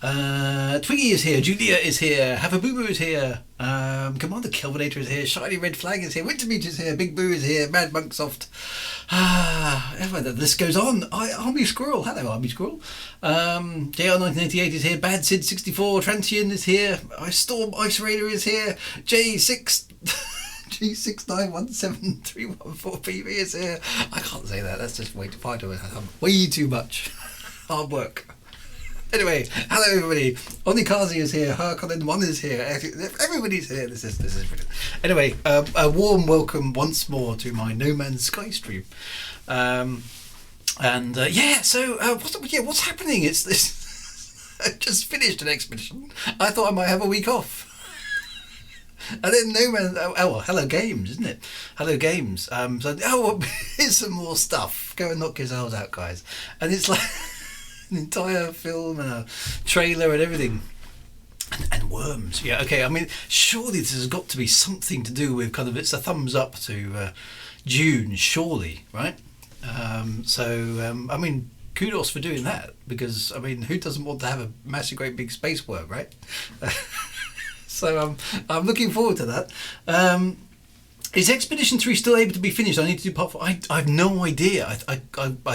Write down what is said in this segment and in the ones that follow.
Twiggy is here, Julia is here, Hafabubu is here, Commander Kelvinator is here, Shiny Red Flag is here, Wintermeat is here, Big Boo is here, Mad Monksoft. The list goes on. Army Squirrel, hello Army Squirrel. JR1988 is here, Bad Sid 64, Transient is here, Ice Storm Ice Raider is here, J6 G6917314PV is here. I can't say that. That's just way too far to it. Way too much hard work. Anyway, hello everybody. Onikazi is here. Harkonnen 1 is here. Everybody's here. This is brilliant. Anyway, a warm welcome once more to my No Man's Sky stream. So what's happening? It's this. I just finished an expedition. I thought I might have a week off. And then No Man, Hello Games, isn't it? Hello Games. Here's some more stuff. Go and knock yourselves out, guys. And it's like an entire film and a trailer and everything. And worms. Yeah, okay. I mean, surely this has got to be something to do with it's a thumbs up to June, surely, right? Kudos for doing that, because, who doesn't want to have a massive, great big space worm, right? So I'm looking forward to that. Is Expedition 3 still able to be finished? I need to do part 4. I have no idea. I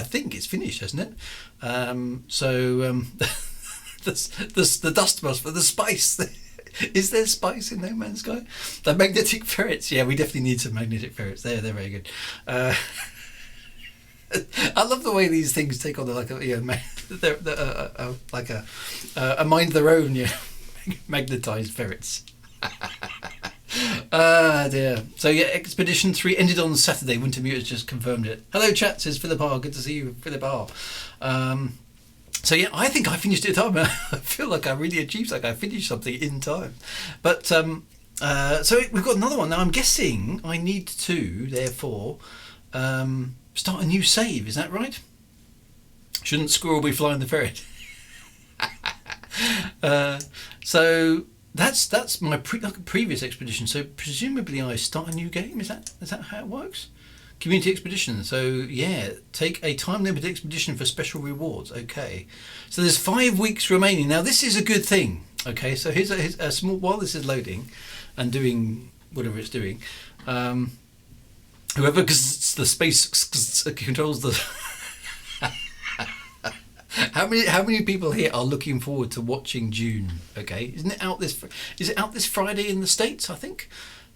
think it's finished, hasn't it? The dust must, but the spice. Is there spice in No Man's Sky? The magnetic ferrets. Yeah, we definitely need some magnetic ferrets. They're very good. I love the way these things take on a mind of their own. Yeah. Magnetized ferrets. Dear. So yeah, Expedition 3 ended on Saturday. Wintermute has just confirmed it. Hello chat, says Philip R. Good to see you, Philip R. So yeah, I think I finished it in time. I feel like I really achieved something. I finished something in time. But so we've got another one. Now I'm guessing I need to, therefore, start a new save. Is that right? Shouldn't Squirrel be flying the ferret? So that's my previous expedition. So presumably I start a new game. Is that how it works? Community expedition. So yeah, take a time limited expedition for special rewards. Okay. So there's 5 weeks remaining. Now this is a good thing. Okay. So here's a small, while this is loading and doing whatever it's doing. Whoever the space controls the. How many people here are looking forward to watching June? Okay, is it out this Friday in the States? I think.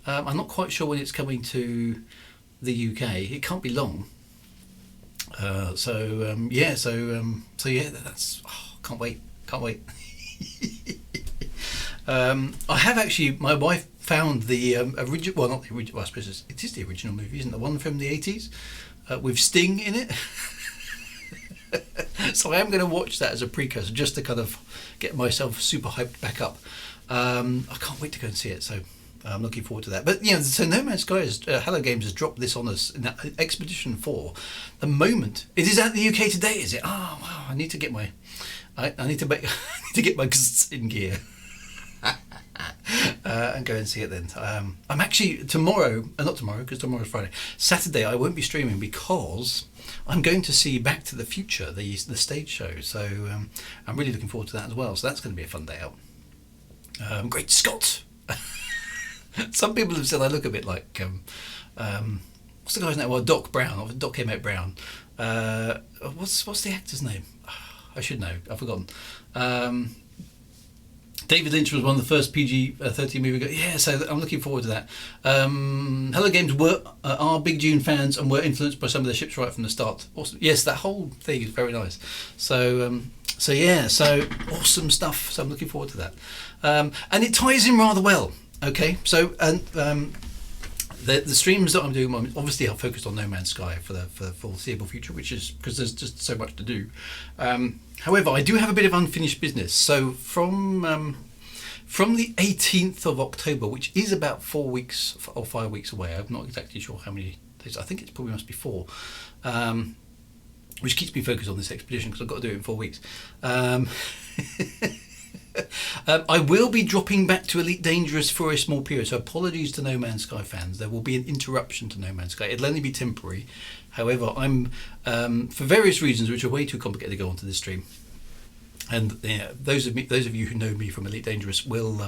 I'm not quite sure when it's coming to the UK. It can't be long. That's can't wait. I have actually. My wife found the original. Well, not the original. Well, I suppose it is the original movie, isn't it? The one from the 80s with Sting in it. So I am going to watch that as a precursor, just to kind of get myself super hyped back up. I can't wait to go and see it, so I'm looking forward to that. But so No Man's Sky Hello Games has dropped this on us in Expedition 4. The moment it is out in the UK today, is it? Oh wow! I need to get my I need to get my in gear. And go and see it then. I'm actually tomorrow, not tomorrow because tomorrow's Friday. Saturday I won't be streaming because I'm going to see Back to the Future, the stage show. So I'm really looking forward to that as well. So that's going to be a fun day out. Great Scott! Some people have said I look a bit like what's the guy's name? Well, Doc Emmett Brown. What's the actor's name? I should know. I've forgotten. David Lynch was one of the first PG-13 movie. Yeah, so I'm looking forward to that. Hello Games are big Dune fans and were influenced by some of their ships right from the start. Awesome. Yes, that whole thing is very nice. So awesome stuff. So I'm looking forward to that. And it ties in rather well. Okay, so the streams that I'm doing, obviously, are focused on No Man's Sky for the foreseeable future, which is because there's just so much to do. However, I do have a bit of unfinished business. So from the 18th of October, which is about 4 weeks or 5 weeks away, I'm not exactly sure how many days. I think it probably must be 4. Which keeps me focused on this expedition because I've got to do it in 4 weeks. I will be dropping back to Elite Dangerous for a small period, so apologies to No Man's Sky fans. There will be an interruption to No Man's Sky. It'll only be temporary. However, I'm for various reasons, which are way too complicated to go onto this stream, And those of you who know me from Elite Dangerous will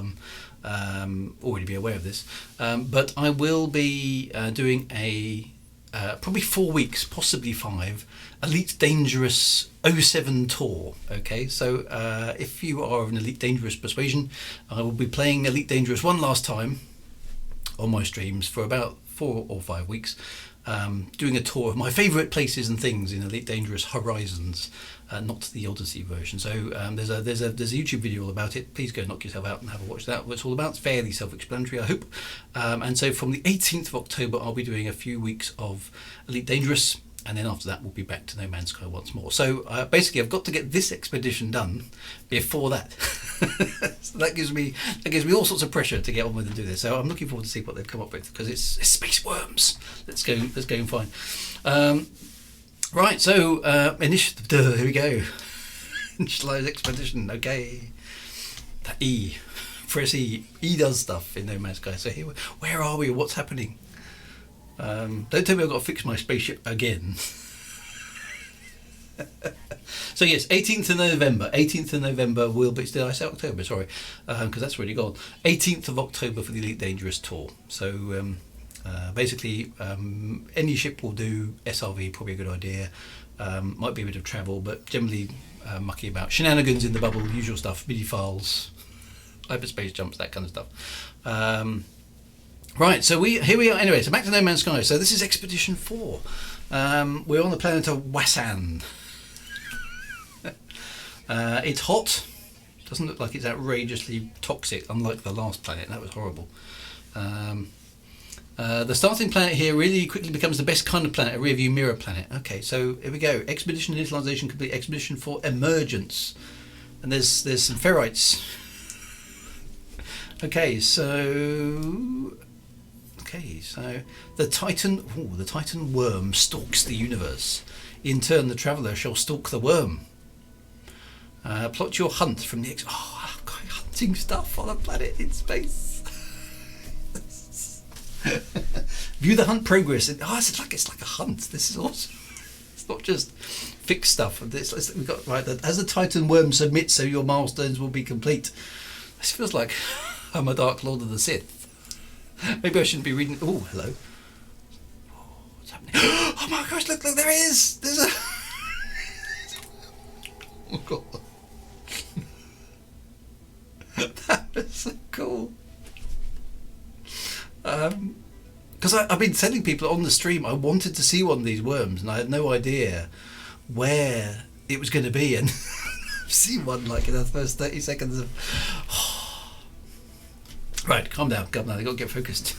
already be aware of this. But I will be doing a probably 4 weeks, possibly 5, Elite Dangerous 07 tour. Okay, so if you are of an Elite Dangerous persuasion, I will be playing Elite Dangerous one last time on my streams for about 4 or 5 weeks, doing a tour of my favourite places and things in Elite Dangerous Horizons, not the Odyssey version. So there's a YouTube video all about it. Please go knock yourself out and have a watch that. What it's all about. It's fairly self-explanatory, I hope. And so from the 18th of October, I'll be doing a few weeks of Elite Dangerous, and then after that we'll be back to No Man's Sky once more. So basically I've got to get this expedition done before that. So that gives me all sorts of pressure to get on with and do this. So I'm looking forward to see what they've come up with, because it's space worms. Let's go and find. Right, so initiative. Here we go. Initialize expedition. Okay. E. Press E. E does stuff in No Man's Sky. So here, where are we? What's happening? Don't tell me I've got to fix my spaceship again. So yes, 18th of November. 18th of November will be. Did I say October? Sorry, because that's already gone. 18th of October for the Elite Dangerous tour. So basically, any ship will do. SRV probably a good idea. Might be a bit of travel, but generally mucky about. Shenanigans in the bubble, usual stuff. MIDI files, hyperspace jumps, that kind of stuff. Right, so here we are. Anyway, so back to No Man's Sky. So this is Expedition 4. We're on the planet of Wasan. It's hot. Doesn't look like it's outrageously toxic, unlike the last planet. That was horrible. The starting planet here really quickly becomes the best kind of planet, a rear view mirror planet. Okay, so here we go. Expedition initialization complete. Expedition for emergence. And there's some ferrites. Okay, so the Titan worm stalks the universe. In turn, the traveller shall stalk the worm. Plot your hunt from the hunting stuff on a planet in space. View the hunt progress. It's like a hunt. This is awesome. It's not just fixed stuff. We've got right as the Titan worm submits, so your milestones will be complete. This feels like I'm a Dark Lord of the Sith. Maybe I shouldn't be reading. Oh, hello. Oh, what's happening? Oh my gosh! Look! There it is. There's a. Oh god. That was so cool. Because I've been telling people on the stream I wanted to see one of these worms, and I had no idea where it was going to be, and I've seen one like in the first 30 seconds of. Right, calm down. I've got to get focused.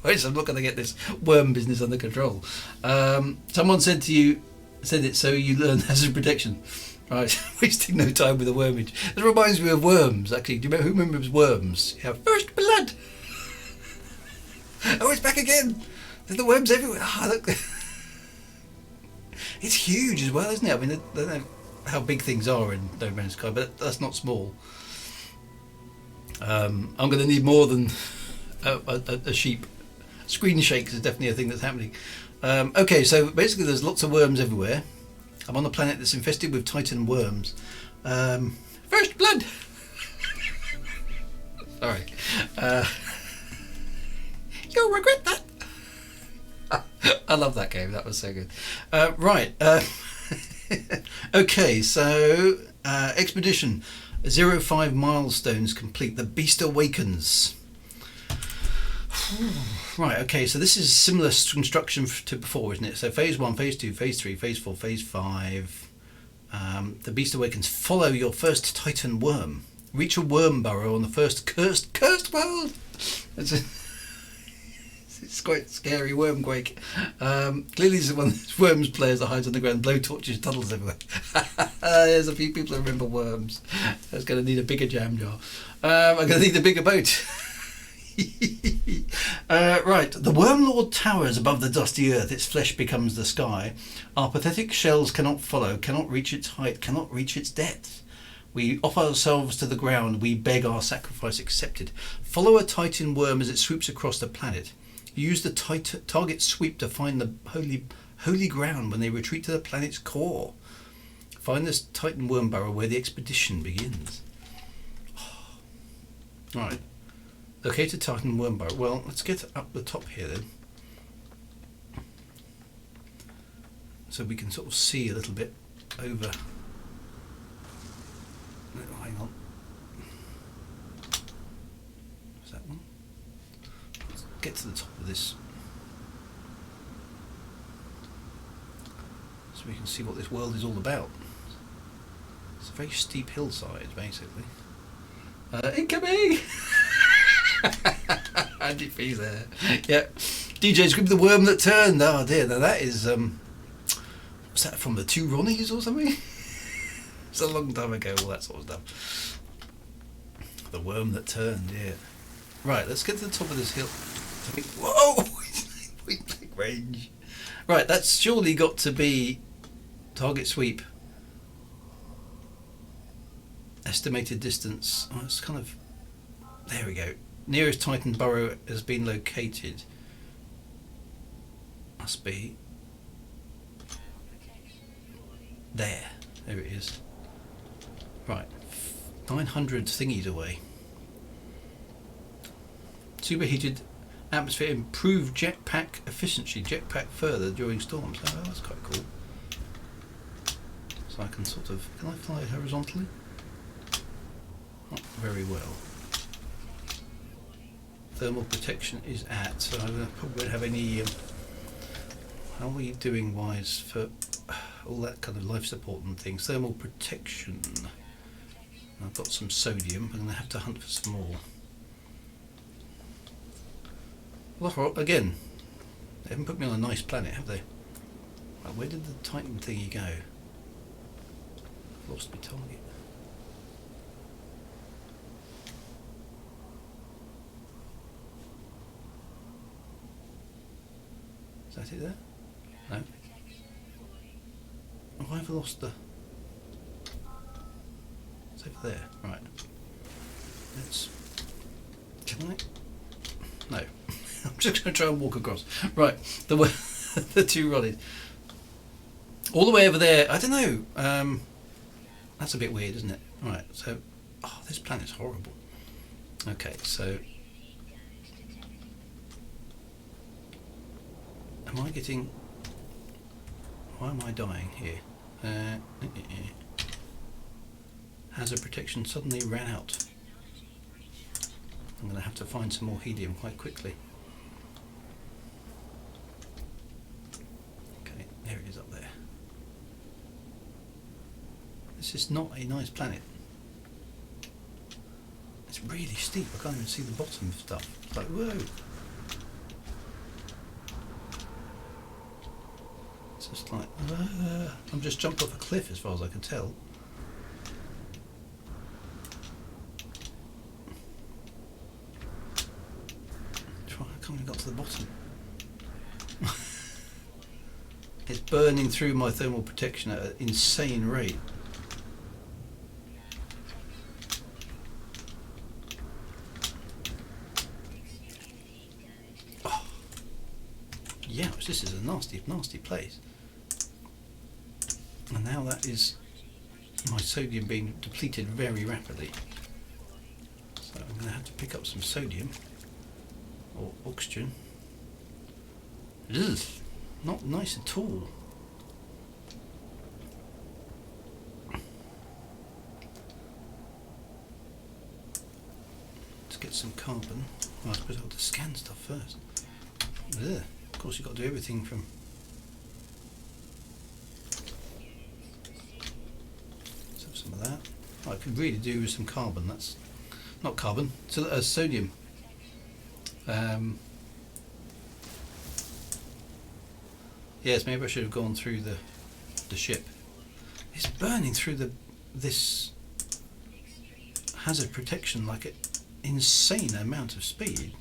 Wait, so I'm not going to get this worm business under control. Someone said it so you learn hazard protection. Right, wasting no time with the wormage. This reminds me of worms, actually. Who remembers worms? You have first blood. Oh, it's back again. There's the worms everywhere. Oh, look. It's huge as well, isn't it? I mean, I don't know how big things are in No Man's Sky, but that's not small. I'm going to need more than a sheep. Screen shakes is definitely a thing that's happening. Okay, so basically there's lots of worms everywhere. I'm on a planet that's infested with Titan worms. First blood! Sorry. You'll regret that! I love that game, that was so good. Right. Okay, so expedition 05 milestones complete. The Beast Awakens. Right, okay, so this is similar construction to before, isn't it? So phase 1, phase 2, phase 3, phase 4, phase 5. The Beast Awakens. Follow your first Titan worm. Reach a worm burrow on the first cursed world. It's quite scary, Wormquake. Clearly this is one of those worms players that hides underground, blow torches, tunnels everywhere. There's a few people that remember worms. I was going to need a bigger jam jar. I'm going to need a bigger boat. Right, the Wormlord towers above the dusty earth, its flesh becomes the sky. Our pathetic shells cannot follow, cannot reach its height, cannot reach its depth. We offer ourselves to the ground, we beg our sacrifice accepted. Follow a Titan worm as it swoops across the planet. Use the target sweep to find the holy ground when they retreat to the planet's core. Find this Titan worm burrow where the expedition begins. Right. Locate a Titan worm burrow. Well, let's get up the top here then. So we can sort of see a little bit over. Oh, hang on. Is that one? Let's get to the top of this. So we can see what this world is all about. It's a very steep hillside, basically. Incoming! Andy P's there. Yeah. DJ's Grip the Worm That Turned. Oh dear, now that is, was that from the Two Ronnies or something? It's a long time ago, all that sort of stuff. The Worm That Turned, yeah. Right, let's get to the top of this hill. Whoa! Point blank range. Right, that's surely got to be target sweep. Estimated distance. Oh, it's kind of. There we go. Nearest Titan burrow has been located. Must be. There. There it is. Right. 900 thingies away. Superheated atmosphere improved jetpack efficiency. Jetpack further during storms. Oh, that's quite cool. So I can sort of. Can I fly horizontally? Not very well. Thermal protection is at, so I probably won't have any. How are we doing wise for all that kind of life support and things? Thermal protection. I've got some sodium. I'm going to have to hunt for some more. Well, again, they haven't put me on a nice planet, have they? Right, where did the Titan thingy go? Lost my target. Is that it there? No. Oh, I've lost the. It's over there. Right. Let's. Can I? No. I'm just going to try and walk across. Right. The two Ronnies. All the way over there. I don't know. That's a bit weird, isn't it? Right. So, oh, this planet's horrible. Okay. So. Am I getting... Why am I dying here? Hazard protection suddenly ran out. I'm going to have to find some more helium quite quickly. Okay, there it is up there. This is not a nice planet. It's really steep. I can't even see the bottom of stuff. It's like, whoa! It's just like, I'm just jumped off a cliff as far as I can tell. I can't even get to the bottom. It's burning through my thermal protection at an insane rate. Oh. Yeah, this is a nasty, nasty place. And now that is my sodium being depleted very rapidly. So I'm going to have to pick up some sodium or oxygen. Ugh, not nice at all. Let's get some carbon. Well, I suppose I'll have to scan stuff first. Ugh. Of course, you've got to do everything from. Some of that. I could really do with some carbon. That's not carbon, so sodium. Yes, maybe I should have gone through the ship. It's burning through this hazard protection like an insane amount of speed.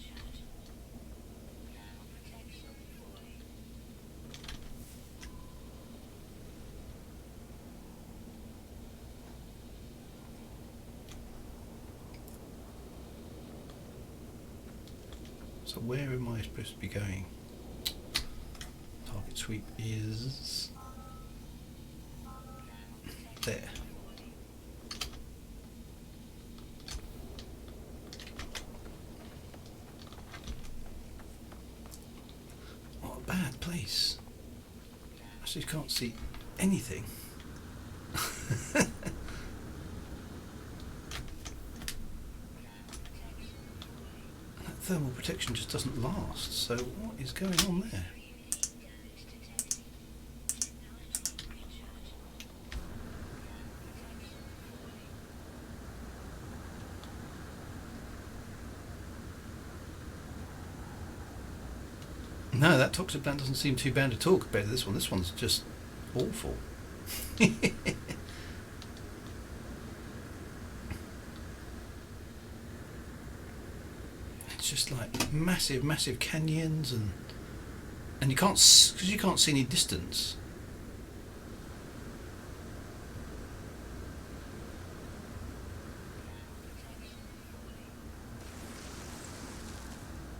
So where am I supposed to be going? Target sweep is there. What a bad place. Actually, you can't see anything. That thermal protection just doesn't last, so what is going on there? No, that toxic plant doesn't seem too bad at all compared to this one. This one's just awful. It's just like massive, massive canyons, and you can't, because you can't see any distance.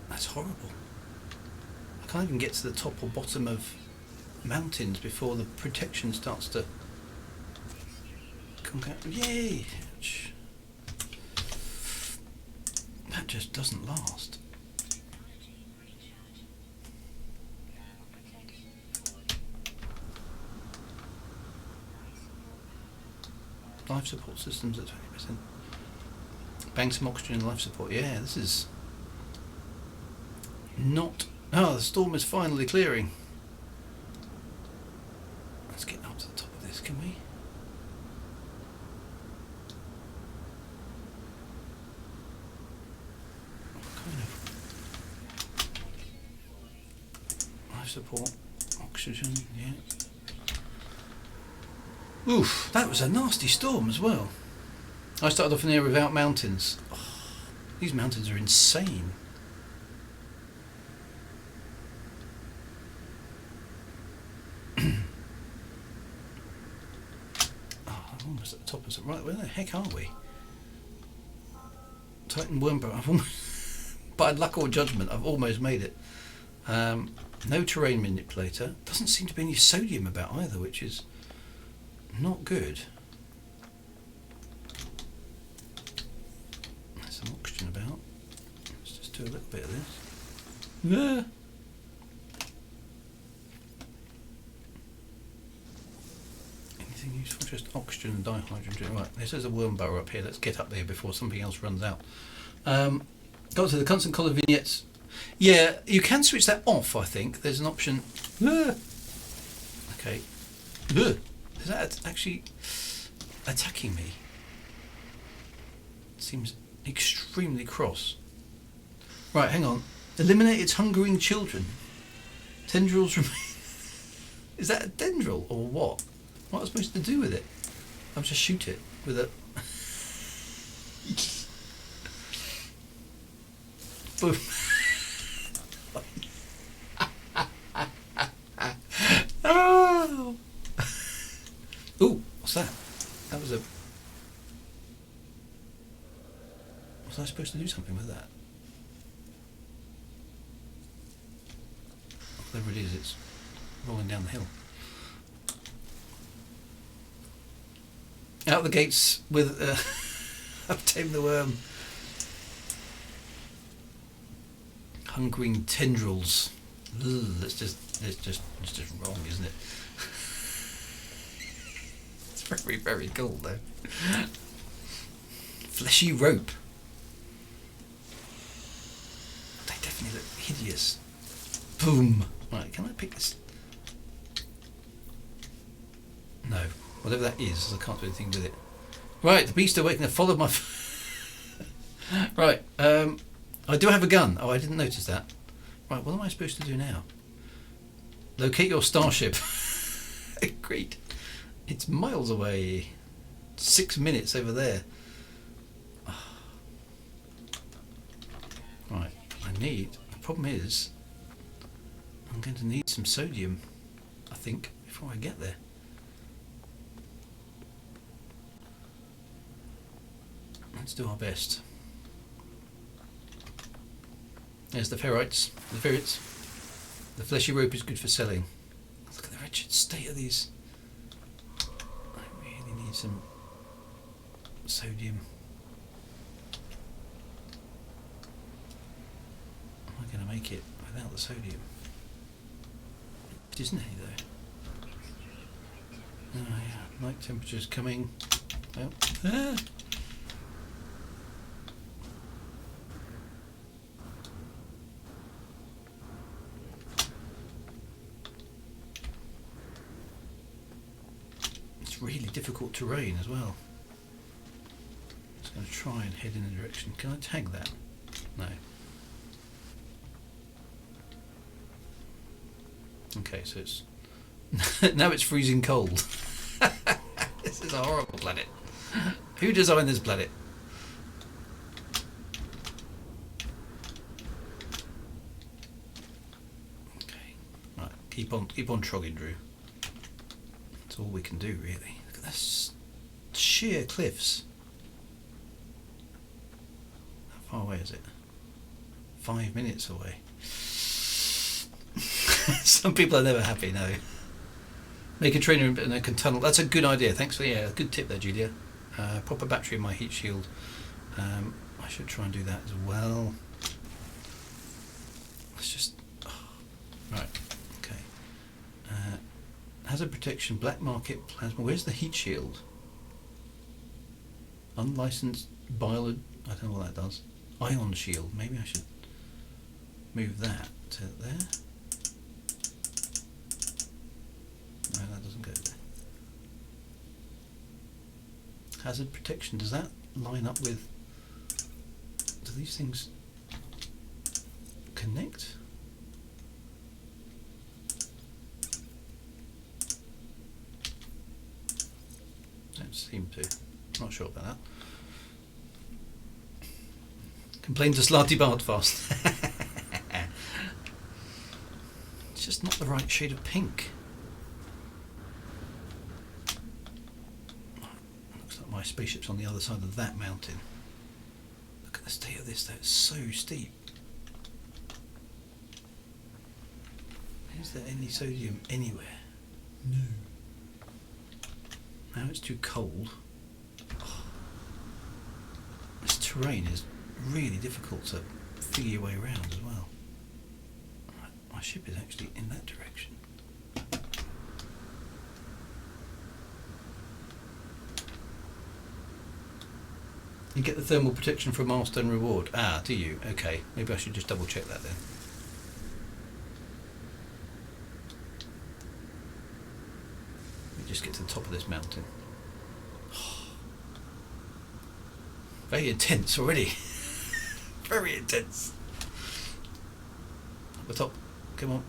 That's horrible. I can't even get to the top or bottom of mountains before the protection starts to come out. Yay! That just doesn't last. Life support systems at 20%. Bang some oxygen and life support. Yeah, this is not... Oh, the storm is finally clearing. Let's get up to the top of this, can we? Kind of life support, oxygen, yeah. Oof, that was a nasty storm as well. I started off in there without mountains. Oh, these mountains are insane. Almost at the top of it. Right, where the heck are we? Titan Wormburrow. I've almost, by luck or judgment, I've almost made it. No terrain manipulator. Doesn't seem to be any sodium about either, which is not good. There's some oxygen about. Let's just do a little bit of this. Yeah. Useful, just oxygen and dihydrogen. Right, this is a worm burrow up here. Let's get up there before something else runs out. Got to the constant color vignettes. Yeah, you can switch that off, I think. There's an option. Okay. Is that actually attacking me? It seems extremely cross. Right, hang on. Eliminate its hungering children. Tendrils remain. Is that a tendril or what? What am I supposed to do with it? I'll just shoot it with a... Boom. Oh. Ooh, what's that? That was a... Was I supposed to do something with that? Whatever it is, it's rolling down the hill. Out the gates with I've tamed the worm. Hungering tendrils. Ugh, it's just wrong, isn't it? It's very, very cool though. Fleshy rope. They definitely look hideous. Boom. Right, can I pick this? No. Whatever that is, I can't do anything with it. Right, the beast awakening followed my... Right, I do have a gun. Oh, I didn't notice that. Right, what am I supposed to do now? Locate your starship. Great. It's miles away. 6 minutes over there. Right, the problem is, I'm going to need some sodium, I think, before I get there. Let's do our best. There's the ferrites, the ferrets. The fleshy rope is good for selling. Look at the wretched state of these. I really need Need some sodium. Am I going to make it without the sodium? It isn't any though. Oh yeah, night temperature's coming. Oh. Ah. It's really difficult terrain as well. Just going to try and head in the direction. Can I tag that? No. Okay, so it's now it's freezing cold. This is a horrible planet. Who designed this planet? Okay, right. Keep on trogging, Drew. That's all we can do, really. Look at this sheer cliffs. How far away is it? 5 minutes away. Some people are never happy, no. Make a trainer and a tunnel. That's a good idea. Thanks for good tip there, Julia. Pop a battery in my heat shield. I should try and do that as well. Let's just right. Okay. Hazard protection, black market plasma. Where's the heat shield? Unlicensed biolog. I don't know what that does. Ion shield. Maybe I should move that to there. No, that doesn't go there. Hazard protection, does that line up with... Do these things connect? Don't seem to. Not sure about that. Complain to Slarty Bart fast. It's just not the right shade of pink. My spaceship's on the other side of that mountain. Look at the state of this though, it's so steep. Is there any sodium anywhere? No. Now it's too cold. Oh. This terrain is really difficult to figure your way around as well. Right, my ship is actually in that direction. You get the thermal protection for a milestone reward. Ah, do you? Okay, maybe I should just double check that then. Let me just get to the top of this mountain. Very intense already. Very intense. Up the top. Come on.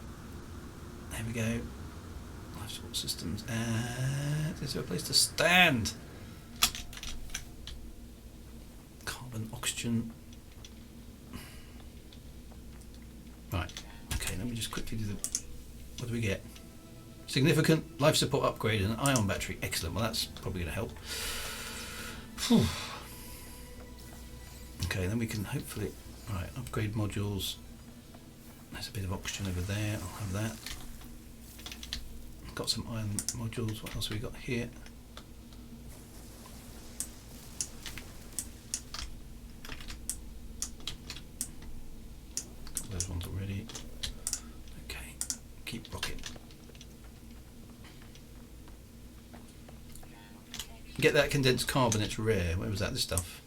There we go. Life support systems. And is there a place to stand? Oxygen. Right, okay, let me just quickly do the... What do we get? Significant life support upgrade and an ion battery. Excellent, well that's probably going to help. Whew. Okay, then we can hopefully... Right, upgrade modules. There's a bit of oxygen over there, I'll have that. Got some ion modules, what else have we got here? Those ones already. Okay, keep rocking. Get that condensed carbon, it's rare. Where was that? This stuff?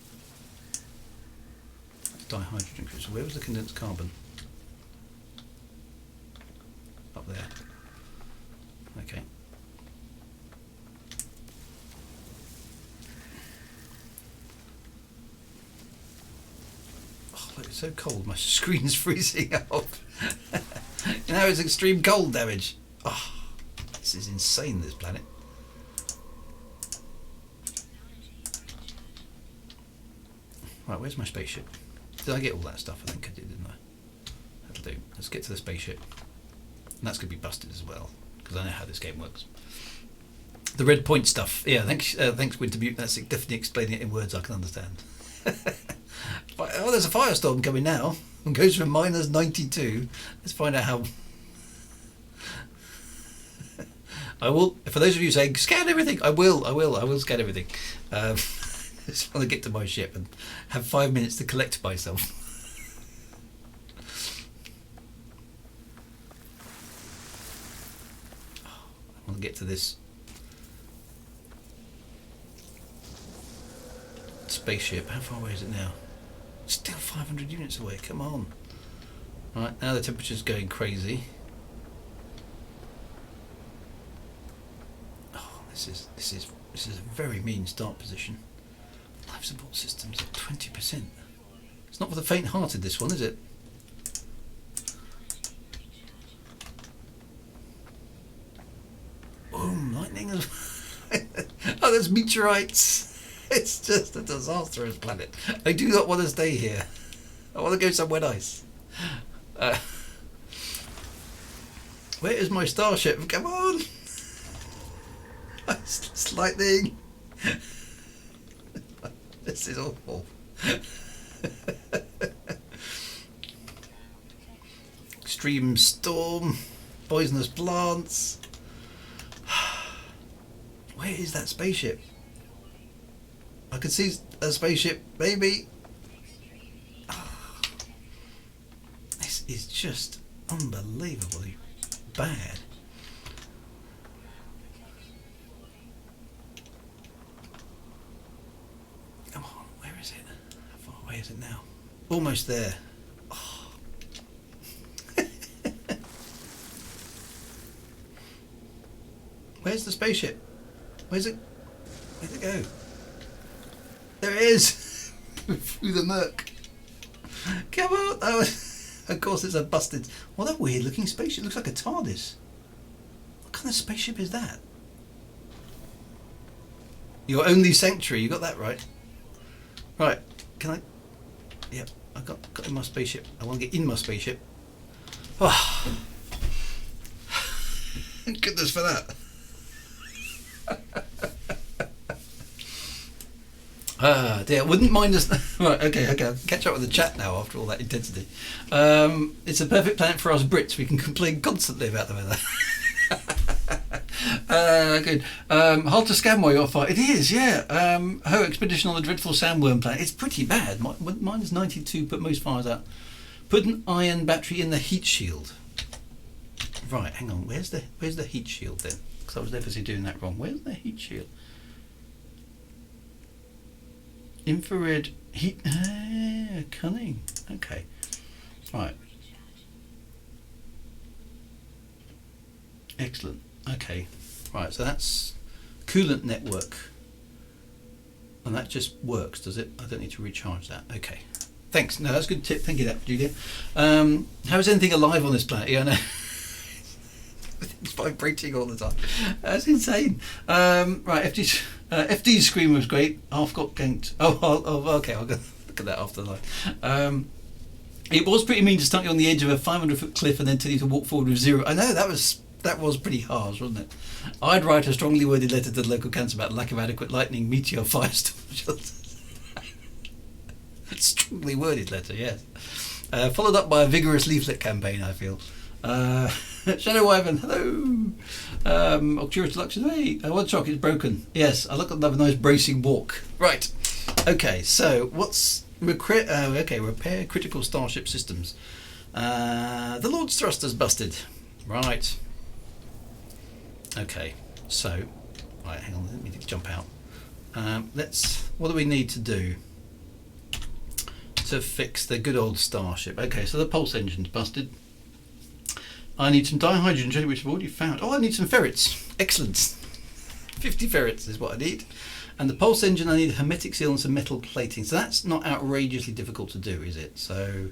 Dihydrogen crystal. Where was the condensed carbon? Up there. Okay. Look, it's so cold, my screen's freezing up. Now it's extreme cold damage. Oh, this is insane, this planet. Right, where's my spaceship? Did I get all that stuff? I think I did, didn't I? That'll do. Let's get to the spaceship. And that's going to be busted as well, because I know how this game works. The red point stuff. Yeah, thanks, Wintermute. That's definitely explaining it in words I can understand. Oh, there's a firestorm coming now. It goes from -92. Let's find out how. I will. For those of you saying scan everything, I will scan everything. I just want to get to my ship and have 5 minutes to collect myself. I want to get to this spaceship. How far away is it now? Still 500 units away. Come on. Right, now the temperature's going crazy. Oh, this is a very mean start position. Life support systems at 20%. It's not for the faint-hearted, this one, is it? Boom, lightning. Oh, there's meteorites. It's just a disastrous planet. I do not want to stay here. I want to go somewhere nice. Where is my starship? Come on! It's lightning. This is awful. Extreme storm, poisonous plants. Where is that spaceship? I could see a spaceship, maybe. Oh, this is just unbelievably bad. Come on, where is it? How far away is it now? Almost there. Oh. Where's the spaceship? Where's it? Where'd it go? There it is! Through the murk. Come on! Oh, of course it's a busted... What a weird looking spaceship. It looks like a TARDIS. What kind of spaceship is that? Your only sanctuary. You got that right. Right. Can I... Yep. I got in my spaceship. I want to get in my spaceship. Oh. Thank goodness for that. Ah dear, wouldn't mind us. Right, okay, I'll catch up with the chat now after all that intensity. It's a perfect planet for us Brits. We can complain constantly about the weather. Good. Hard to scan while you're far. It is, yeah. Ho expedition on the dreadful sandworm planet. It's pretty bad. Mine is 92, but most fires out. Put an iron battery in the heat shield. Right, hang on. Where's the heat shield then? Because I was obviously doing that wrong. Where's the heat shield? Infrared heat. Cunning. Okay. Right. Excellent. Okay. Right. So that's coolant network, and that just works, does it? I don't need to recharge that. Okay. Thanks. No, that's a good tip. Thank you, Julia. How is anything alive on this planet? Yeah, I know. It's vibrating all the time. That's insane. Right, FD's screen was great. Half got ganked. Oh, okay. I'll go look at that after the live. It was pretty mean to start you on the edge of a 500-foot cliff and then tell you to walk forward with 0. I know that was pretty harsh, wasn't it? I'd write a strongly worded letter to the local council about lack of adequate lightning, meteor, firestorm shelters. Strongly worded letter, yes. Followed up by a vigorous leaflet campaign, I feel. Shadow Wyvern, hello. Octurus Deluxe, hey. One shock, it's broken. Yes, I look at another nice bracing walk. Right. Okay, so what's repair critical starship systems. The Lord's thruster's busted. Right. Okay, so right, hang on, let me jump out. What do we need to do to fix the good old starship? Okay, so the pulse engine's busted. I need some dihydrogen, which I've already found. Oh, I need some ferrets. Excellent. 50 ferrets is what I need. And the pulse engine, I need a hermetic seal and some metal plating. So that's not outrageously difficult to do, is it? So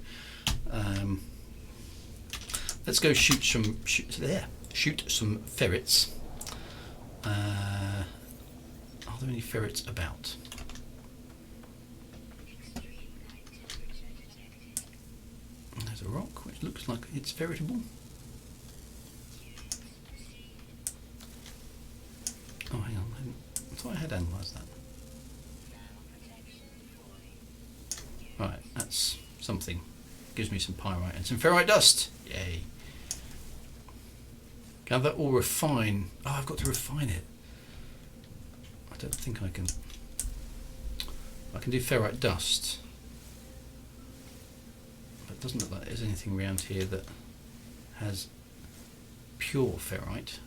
let's go shoot some ferrets. Are there any ferrets about? There's a rock which looks like it's veritable. Oh, hang on. I thought I had analysed that. Right, that's something. Gives me some pyrite and some ferrite dust. Yay. Gather or refine. Oh, I've got to refine it. I don't think I can. I can do ferrite dust. But it doesn't look like there's anything around here that has pure ferrite.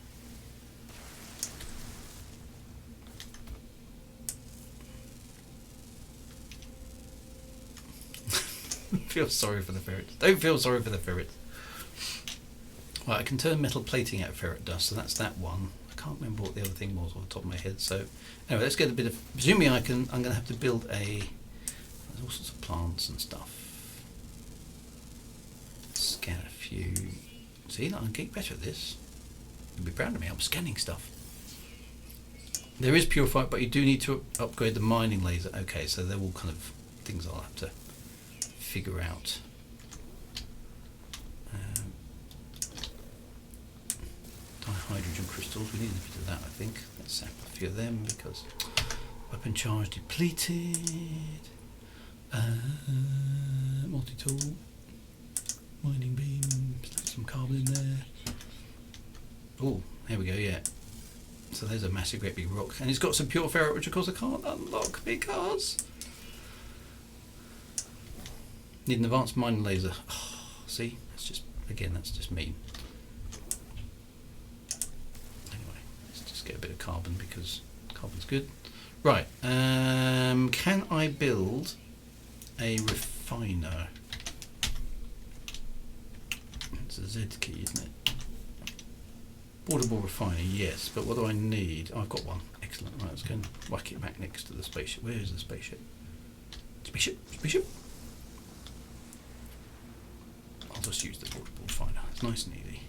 Feel sorry for the ferrets. Don't feel sorry for the ferrets. Right, I can turn metal plating out of ferret dust, so that's that one. I can't remember what the other thing was off the top of my head. So anyway, let's get a bit of. Presumably, I'm going to have to build a. There's all sorts of plants and stuff. Scan a few. See, I'm getting better at this. You'll be proud of me. I'm scanning stuff. There is purified, but you do need to upgrade the mining laser. Okay, so they're all kind of things I'll have to figure out. Hydrogen crystals, we need a bit of that, I think. Let's sample a few of them because weapon charge depleted. Multi-tool, mining beam, some carbon in there. Oh, here we go, yeah. So there's a massive great big rock, and it's got some pure ferrite, which of course I can't unlock because need an advanced mining laser. Oh, see, that's just, again, that's just mean. Get a bit of carbon because carbon's good. Right, can I build a refiner? It's a Z key, isn't it? Portable refiner, yes, but what do I need? Oh, I've got one. Excellent. Right, let's go and whack it back next to the spaceship. Where is the spaceship? Spaceship. I'll just use the portable refiner. It's nice and easy.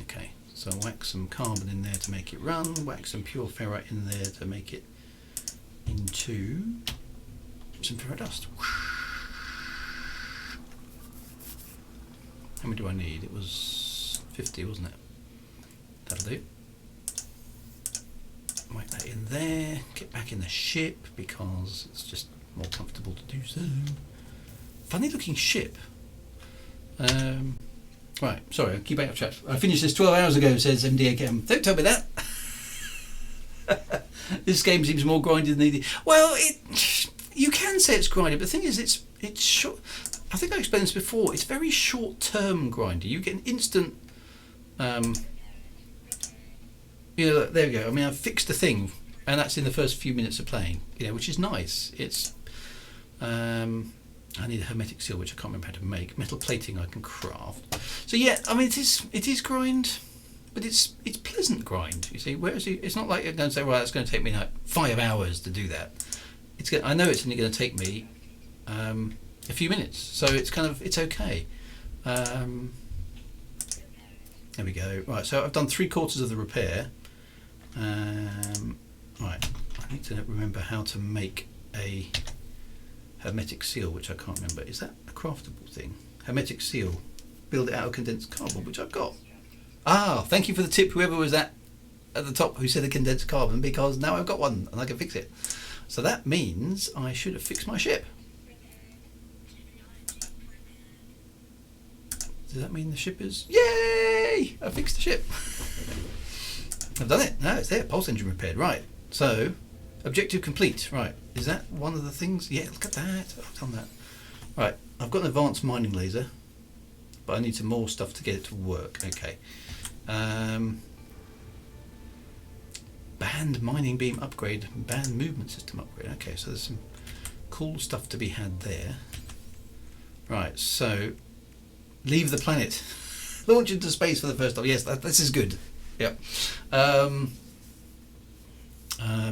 Okay. So whack some carbon in there to make it run, whack some pure ferrite in there to make it into some ferrite dust. How many do I need? It was 50, wasn't it? That'll do. Whack that in there, get back in the ship because it's just more comfortable to do so. Funny looking ship. Right, sorry, I'll keep back up track. I finished this 12 hours ago, says MDAKM. Don't tell me that. This game seems more grindy than needed. Well, you can say it's grindy, but the thing is, it's short. I think I explained this before. It's very short-term grindy. You get an instant. You know, there we go. I mean, I've fixed the thing, and that's in the first few minutes of playing. You know, which is nice. It's. I need a hermetic seal, which I can't remember how to make. Metal plating I can craft. So yeah, I mean it is grind, but it's pleasant grind. You see, whereas it's not like you're going to say, well, it's going to take me like 5 hours to do that. I know it's only going to take me a few minutes, so it's okay. There we go. Right, so I've done 3/4 of the repair. Right, I need to remember how to make a hermetic seal, which I can't remember. Is that a craftable thing? Hermetic seal. Build it out of condensed carbon, which I've got. Ah, thank you for the tip, whoever was that at the top who said a condensed carbon, because now I've got one and I can fix it. So that means I should have fixed my ship. Does that mean the ship is... Yay! I fixed the ship. I've done it. No, it's there. Pulse engine repaired. Right. So, objective complete. Right. Is that one of the things? Yeah, look at that. I've done that. Right. I've got an advanced mining laser, but I need some more stuff to get it to work. Okay. Band mining beam upgrade. Band movement system upgrade. Okay, so there's some cool stuff to be had there. Right. So, leave the planet. Launch into space for the first time. Yes, this is good. Yep.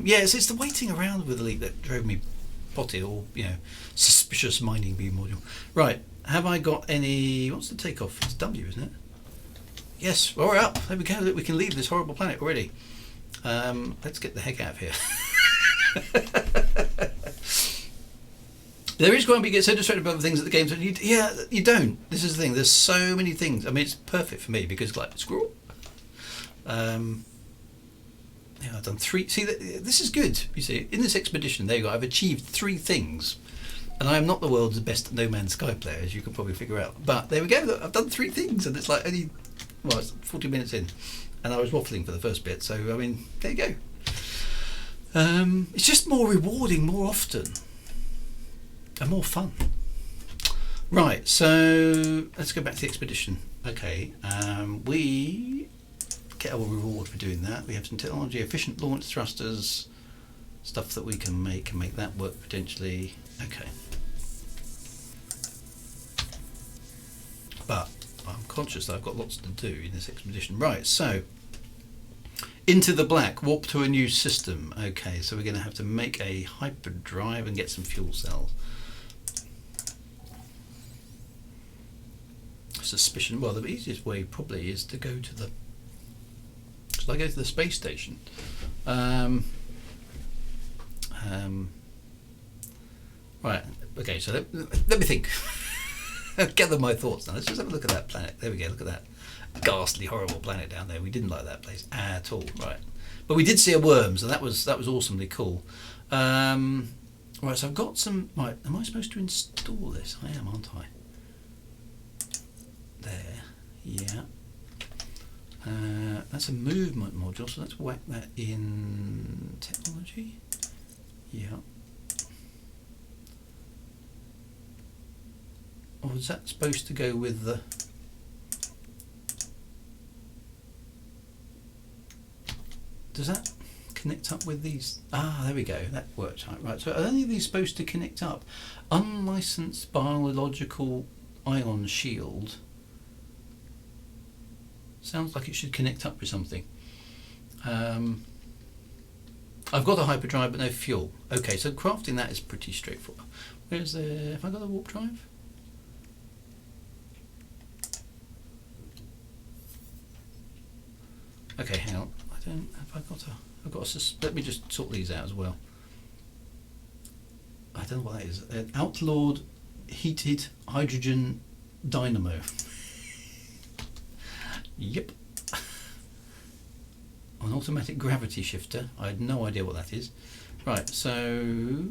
Yes, it's the waiting around with Elite that drove me potty, or suspicious mining beam module. Right, have I got any? What's the takeoff? It's W, isn't it? Yes, well, we're up. There we go. We can leave this horrible planet already. Let's get the heck out of here. There is going to get so distracted by the things that the game's. You don't. This is the thing. There's so many things. I mean, it's perfect for me because, like, squirrel. Yeah, I've done 3. See, this is good. You see, in this expedition, there you go. I've achieved 3 things, and I am not the world's best No Man's Sky player, as you can probably figure out. But there we go. Look, I've done 3 things, and it's like only well, it's 40 minutes in, and I was waffling for the first bit. So I mean, there you go. It's just more rewarding more often and more fun. Right, so let's go back to the expedition. Okay, we get our reward for doing that. We have some technology, efficient launch thrusters, stuff that we can make and make that work potentially. Okay. But I'm conscious that I've got lots to do in this expedition. Right, so into the black, warp to a new system. Okay, so we're going to have to make a hyperdrive and get some fuel cells. Suspicion. Well, the easiest way probably is to go to the. Shall I go to the space station? Right. Okay. So let me think. Gather my thoughts now. Let's just have a look at that planet. There we go. Look at that ghastly, horrible planet down there. We didn't like that place at all. Right. But we did see a worm, so that was awesomely cool. Right. So I've got some. Right. Am I supposed to install this? I am, aren't I? There, yeah. That's a movement module, so let's whack that in technology. Yeah. Or is that supposed to go with the? Does that connect up with these? Ah, there we go. That works out right. So are any of these supposed to connect up? Unlicensed biological ion shield. Sounds like it should connect up with something. I've got a hyperdrive but no fuel. Okay, so crafting that is pretty straightforward. Where's the... Have I got a warp drive? Okay, hang on. I don't... Have I got a... I've got a... Let me just sort these out as well. I don't know what that is. An outlawed heated hydrogen dynamo. Yep. An automatic gravity shifter. I had no idea what that is. Right, so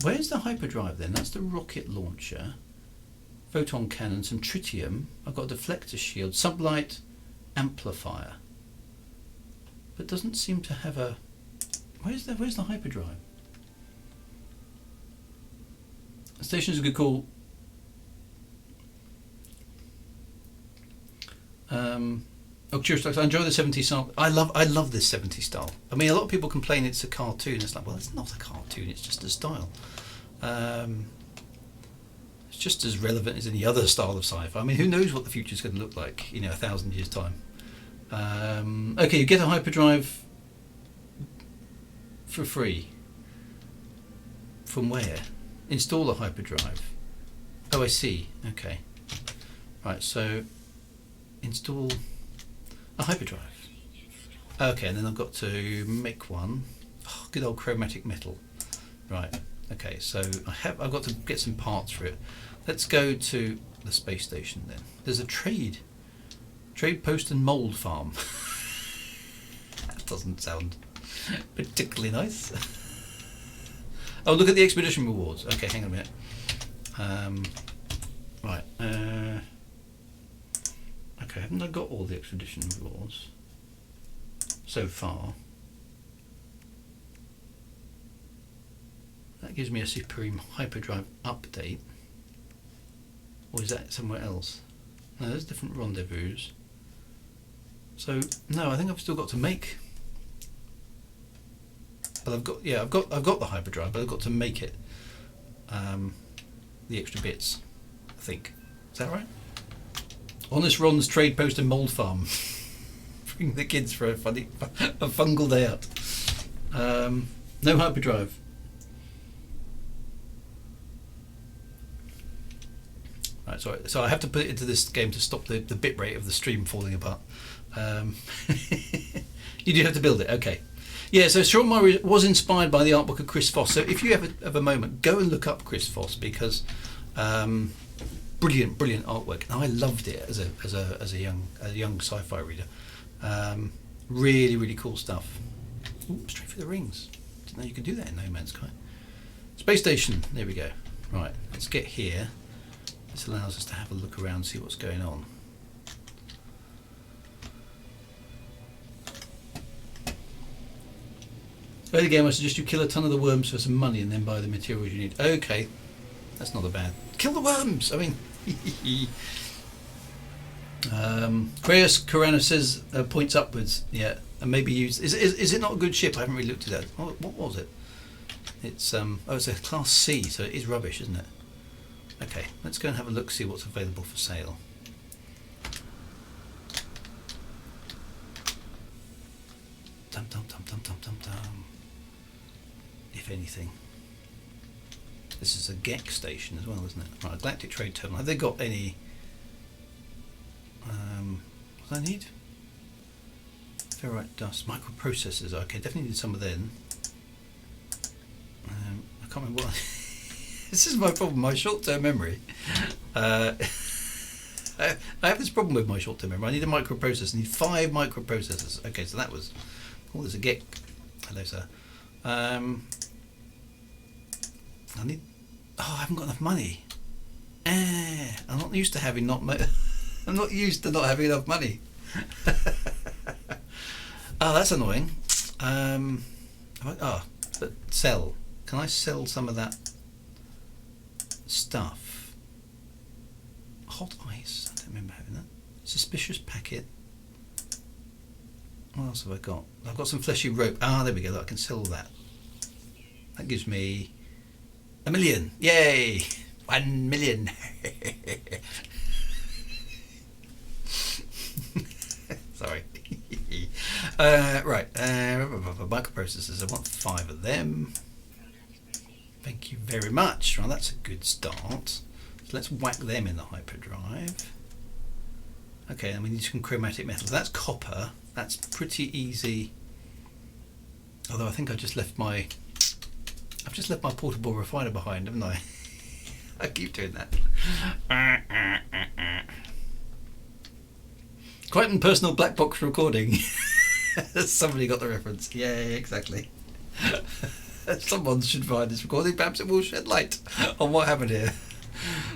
where's the hyperdrive then? That's the rocket launcher. Photon cannon, some tritium. I've got a deflector shield, sublight amplifier. But doesn't seem to have a... Where's the hyperdrive? The station's a good call. Curious, I enjoy the 70s style. I love this 70s style. I mean, a lot of people complain it's a cartoon. It's like, well, it's not a cartoon. It's just a style. It's just as relevant as any other style of sci-fi. I mean, who knows what the future's going to look like? 1,000 years time. Okay, you get a hyperdrive for free. From where? Install a hyperdrive. Oh, I see. Okay. Right. So. Install a hyperdrive. Okay, and then I've got to make one. Oh, good old chromatic metal. Right. Okay, so I've got to get some parts for it. Let's go to the space station then. There's a trade post and mold farm. That doesn't sound particularly nice. Oh, look at the expedition rewards. Okay, hang on a minute. Right. Okay, haven't I got all the expedition rewards so far? That gives me a Supreme Hyperdrive update. Or is that somewhere else? No, there's different rendezvous. So no, I think I've still got to make. But I've got the hyperdrive, but I've got to make it. The extra bits, I think. Is that right? Honest Ron's trade post and mould farm. Bring the kids for a fungal day out. No hyperdrive. Right, sorry. So I have to put it into this game to stop the bit rate of the stream falling apart. You do have to build it, okay. Yeah, so Short Murray was inspired by the art book of Chris Foss. So if you have a moment, go and look up Chris Foss because brilliant artwork. And I loved it as a young sci-fi reader. Really cool stuff. Ooh, straight through the rings. Didn't know you could do that in No Man's Sky. Space station. There we go. Right, let's get here. This allows us to have a look around, see what's going on. Early game, I suggest you kill a ton of the worms for some money and then buy the materials you need. Okay, that's not a bad. Kill the worms. I mean, Kreos Korana says points upwards. Yeah, and maybe use. Is it not a good ship? I haven't really looked at that. What was it? It's it's a class C, so it is rubbish, isn't it? Okay, let's go and have a look, see what's available for sale. Dum dum dum dum dum dum dum. If anything, this is a GEC station as well, isn't it? Right, Galactic Trade Terminal. Have they got any? What do I need? Ferrite dust, microprocessors. Okay, definitely need some of them. I can't remember what. This is my problem. My short-term memory. I have this problem with my short-term memory. I need a microprocessor. I need 5 microprocessors. Okay, so that was. Oh, there's a GEC. Hello, sir. I need. Oh, I haven't got enough money. I'm not used to having not. I'm not used to not having enough money. Oh, that's annoying. But sell. Can I sell some of that stuff? Hot ice. I don't remember having that. Suspicious packet. What else have I got? I've got some fleshy rope. Ah, there we go. I can sell that. That gives me 1 million. Yay! 1 million. Sorry. Right. Microprocessors. I want 5 of them. Thank you very much. Right, that's a good start. So let's whack them in the hyperdrive. Okay, and we need some chromatic metals. That's copper. That's pretty easy. Although I think I've just left my portable refiner behind, haven't I? I keep doing that. Quite an personal black box recording. Somebody got the reference. Yeah, exactly. Someone should find this recording. Perhaps it will shed light on what happened here.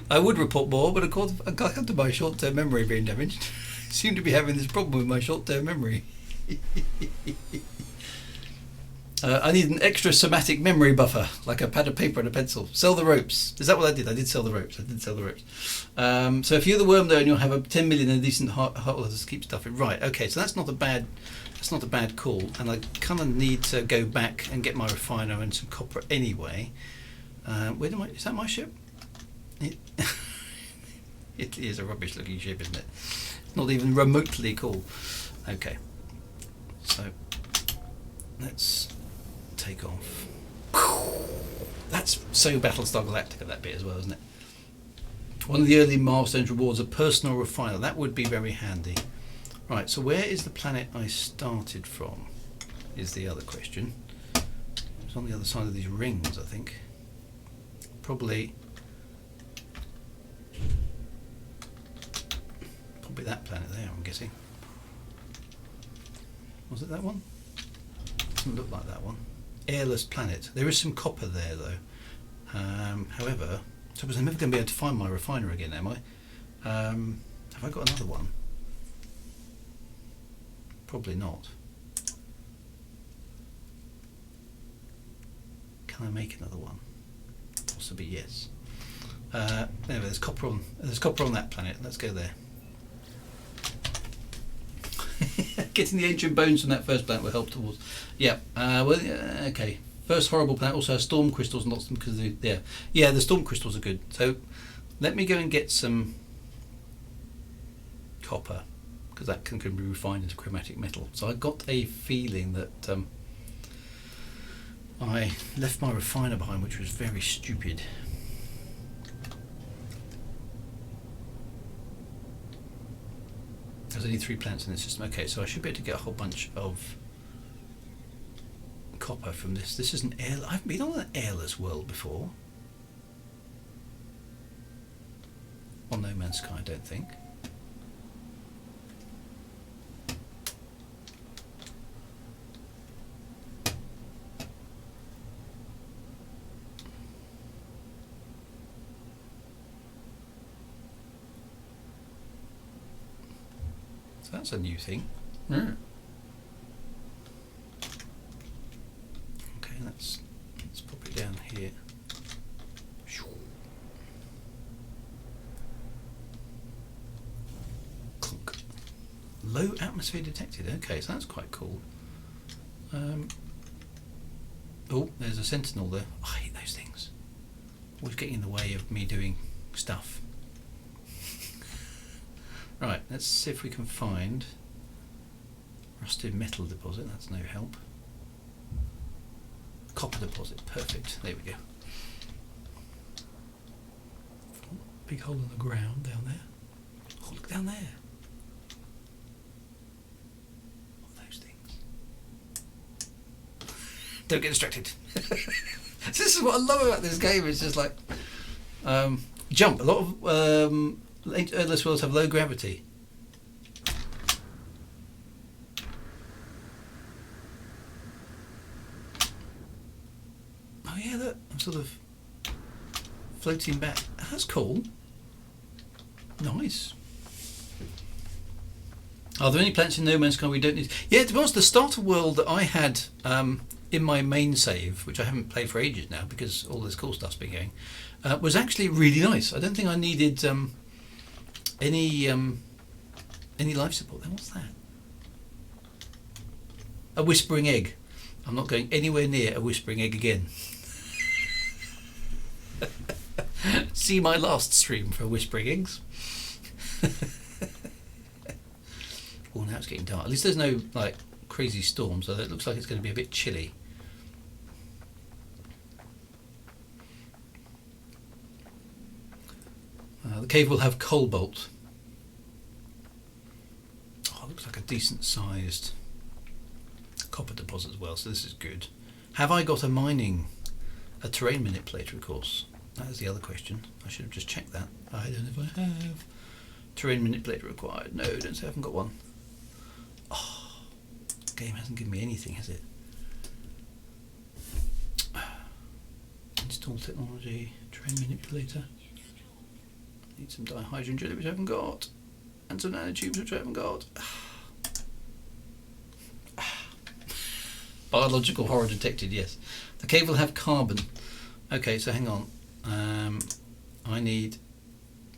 I would report more, but of course, I come to my short-term memory being damaged. I seem to be having this problem with my short-term memory. I need an extra somatic memory buffer, like a pad of paper and a pencil. Sell the ropes. Is that what I did? I did sell the ropes. So if you're the worm though, and you'll have a 10 million and a decent heart to keep stuff in. Right. Okay. So that's not a bad call. And I kind of need to go back and get my refiner and some copper anyway. Is that my ship? It is a rubbish looking ship, isn't it? It's not even remotely cool. Okay. So let's take off. That's so Battlestar Galactica, that bit as well, isn't it? One of the early milestones rewards a personal refiner. That would be very handy. Right, so where is the planet I started from is the other question. It's on the other side of these rings, I think. Probably that planet there, I'm guessing. Was it that one? Doesn't look like that one. Airless planet. There is some copper there though. However, so I'm never going to be able to find my refiner again, am I? Have I got another one? Probably not. Can I make another one? Possibly yes. Anyway, there's copper on that planet. Let's go there. Getting the ancient bones from that first planet will help towards. Yeah. Okay. First horrible planet also has storm crystals and lots of them because the storm crystals are good. So let me go and get some copper because that can be refined into chromatic metal. So I got a feeling that I left my refiner behind, which was very stupid. There's only 3 planets in the system. Okay, so I should be able to get a whole bunch of copper from this. This is an air. I haven't been on an airless world before. On No Man's Sky, I don't think. That's a new thing. low atmosphere detected. Okay, so that's quite cool. Oh, there's a sentinel there. I hate those things. Always getting in the way of me doing stuff. Right, let's see if we can find rusted metal deposit. That's no help. Copper deposit. Perfect. There we go. Big hole in the ground down there. Oh, look down there. Don't get distracted. This is what I love about this game. It's just like jump. A lot of Earthless worlds have low gravity. Oh yeah, look, I'm sort of floating back. That's cool. Nice. Are there any planets in No Man's Sky we don't need? Yeah, to be honest, the starter world that I had in my main save, which I haven't played for ages now because all this cool stuff's been going, was actually really nice. I don't think I needed any life support. Then what's that? A whispering egg. I'm not going anywhere near a whispering egg again. See my last stream for whispering eggs. Oh, now it's getting dark. At least there's no like crazy storm, so it looks like it's going to be a bit chilly. The cave will have cobalt. Oh, it looks like a decent sized copper deposit as well, so this is good. Have I got a terrain manipulator, of course? That is the other question. I should have just checked that. I don't know if I have. Terrain manipulator required. No, don't say I haven't got one. Oh, the game hasn't given me anything, has it? Install technology, terrain manipulator. Need some dihydrogen jelly, which I haven't got. And some nanotubes, which I haven't got. Biological horror detected, yes. The cave will have carbon. Okay, so hang on. I need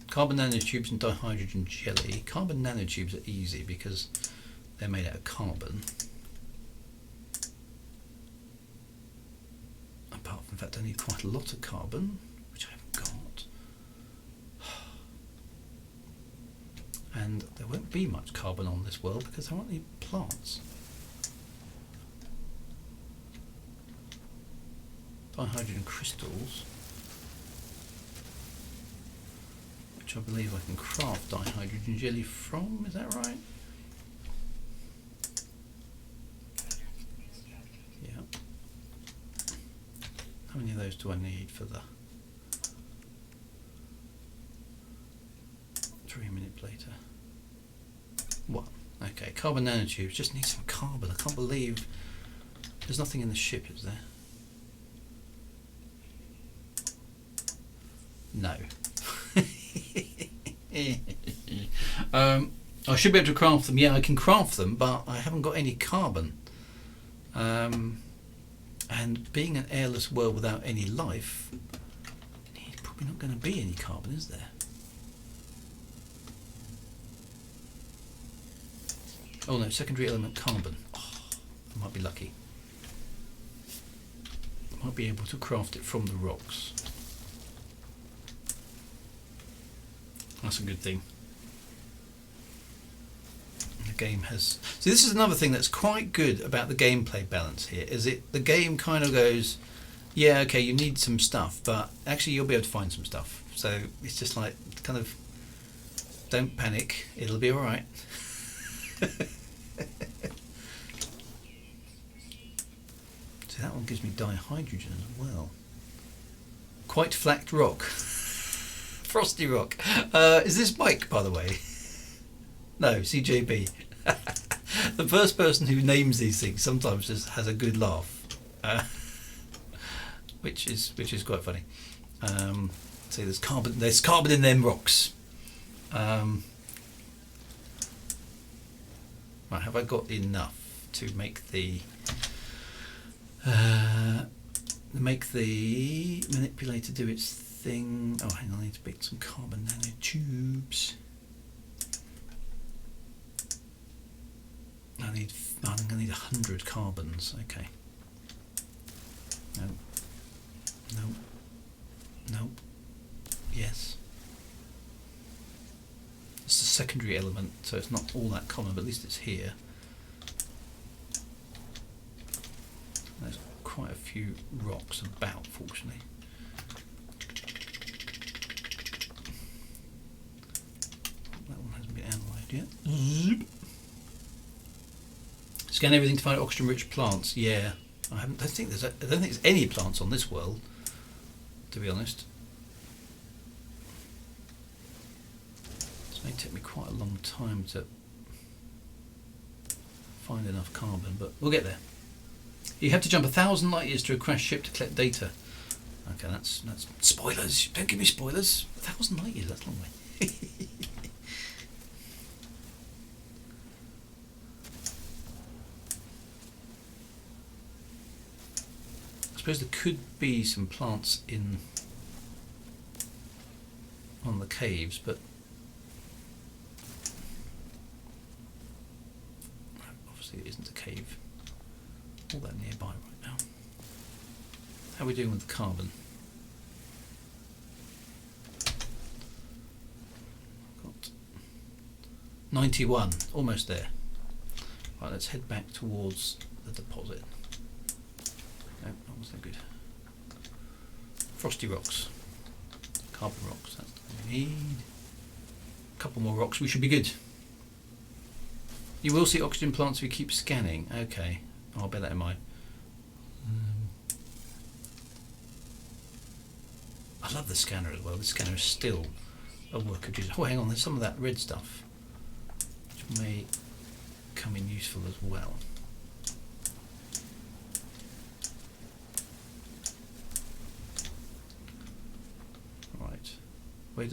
carbon nanotubes and dihydrogen jelly. Carbon nanotubes are easy because they're made out of carbon. Apart from the fact I need quite a lot of carbon, which I haven't got. And there won't be much carbon on this world because there aren't any plants. Dihydrogen crystals, which I believe I can craft dihydrogen jelly from, is that right? Yeah. How many of those do I need for the 3 minute later? One. Okay, carbon nanotubes, just need some carbon. I can't believe there's nothing in the ship, is there? No. I should be able to craft them. Yeah, I can craft them, but I haven't got any carbon. And being an airless world without any life, there's probably not going to be any carbon, is there? Oh no, secondary element carbon. Oh, I might be lucky. I might be able to craft it from the rocks. That's a good thing. The game has... So this is another thing that's quite good about the gameplay balance here, is the game kind of goes, yeah, okay, you need some stuff, but actually you'll be able to find some stuff. So it's just like, kind of, don't panic, it'll be alright. So that one gives me dihydrogen as well. Quite flat rock. Frosty rock. Is this Mike, by the way? No, CJB. The first person who names these things sometimes just has a good laugh, which is quite funny. See, there's carbon in them rocks. Right, have I got enough to make the manipulator do its thing? Oh, hang on, I need to make some carbon nanotubes. I'm going to need 100 carbons. Okay. No. No. No. Yes. It's a secondary element, so it's not all that common, but at least it's here. There's quite a few rocks about, fortunately. That one hasn't been analysed yet. Zoop. Scan everything to find oxygen-rich plants. Yeah, I don't think there's any plants on this world, to be honest. This may take me quite a long time to find enough carbon, but we'll get there. You have to jump 1,000 light years to a crashed ship to collect data. Okay, that's spoilers. Don't give me spoilers. 1,000 light years. That's a long way. I suppose there could be some plants in on the caves, but obviously it isn't a cave all that nearby right now. How are we doing with the carbon? Got 91, almost there. Right, let's head back towards the deposit. No, that wasn't good. Frosty rocks, carbon rocks, that's what we need. A couple more rocks, we should be good. You will see oxygen plants if you keep scanning. Okay, I'll bear that in mind. I love the scanner as well. The scanner is still a work of genius. Oh, hang on, there's some of that red stuff which may come in useful as well. Right, where's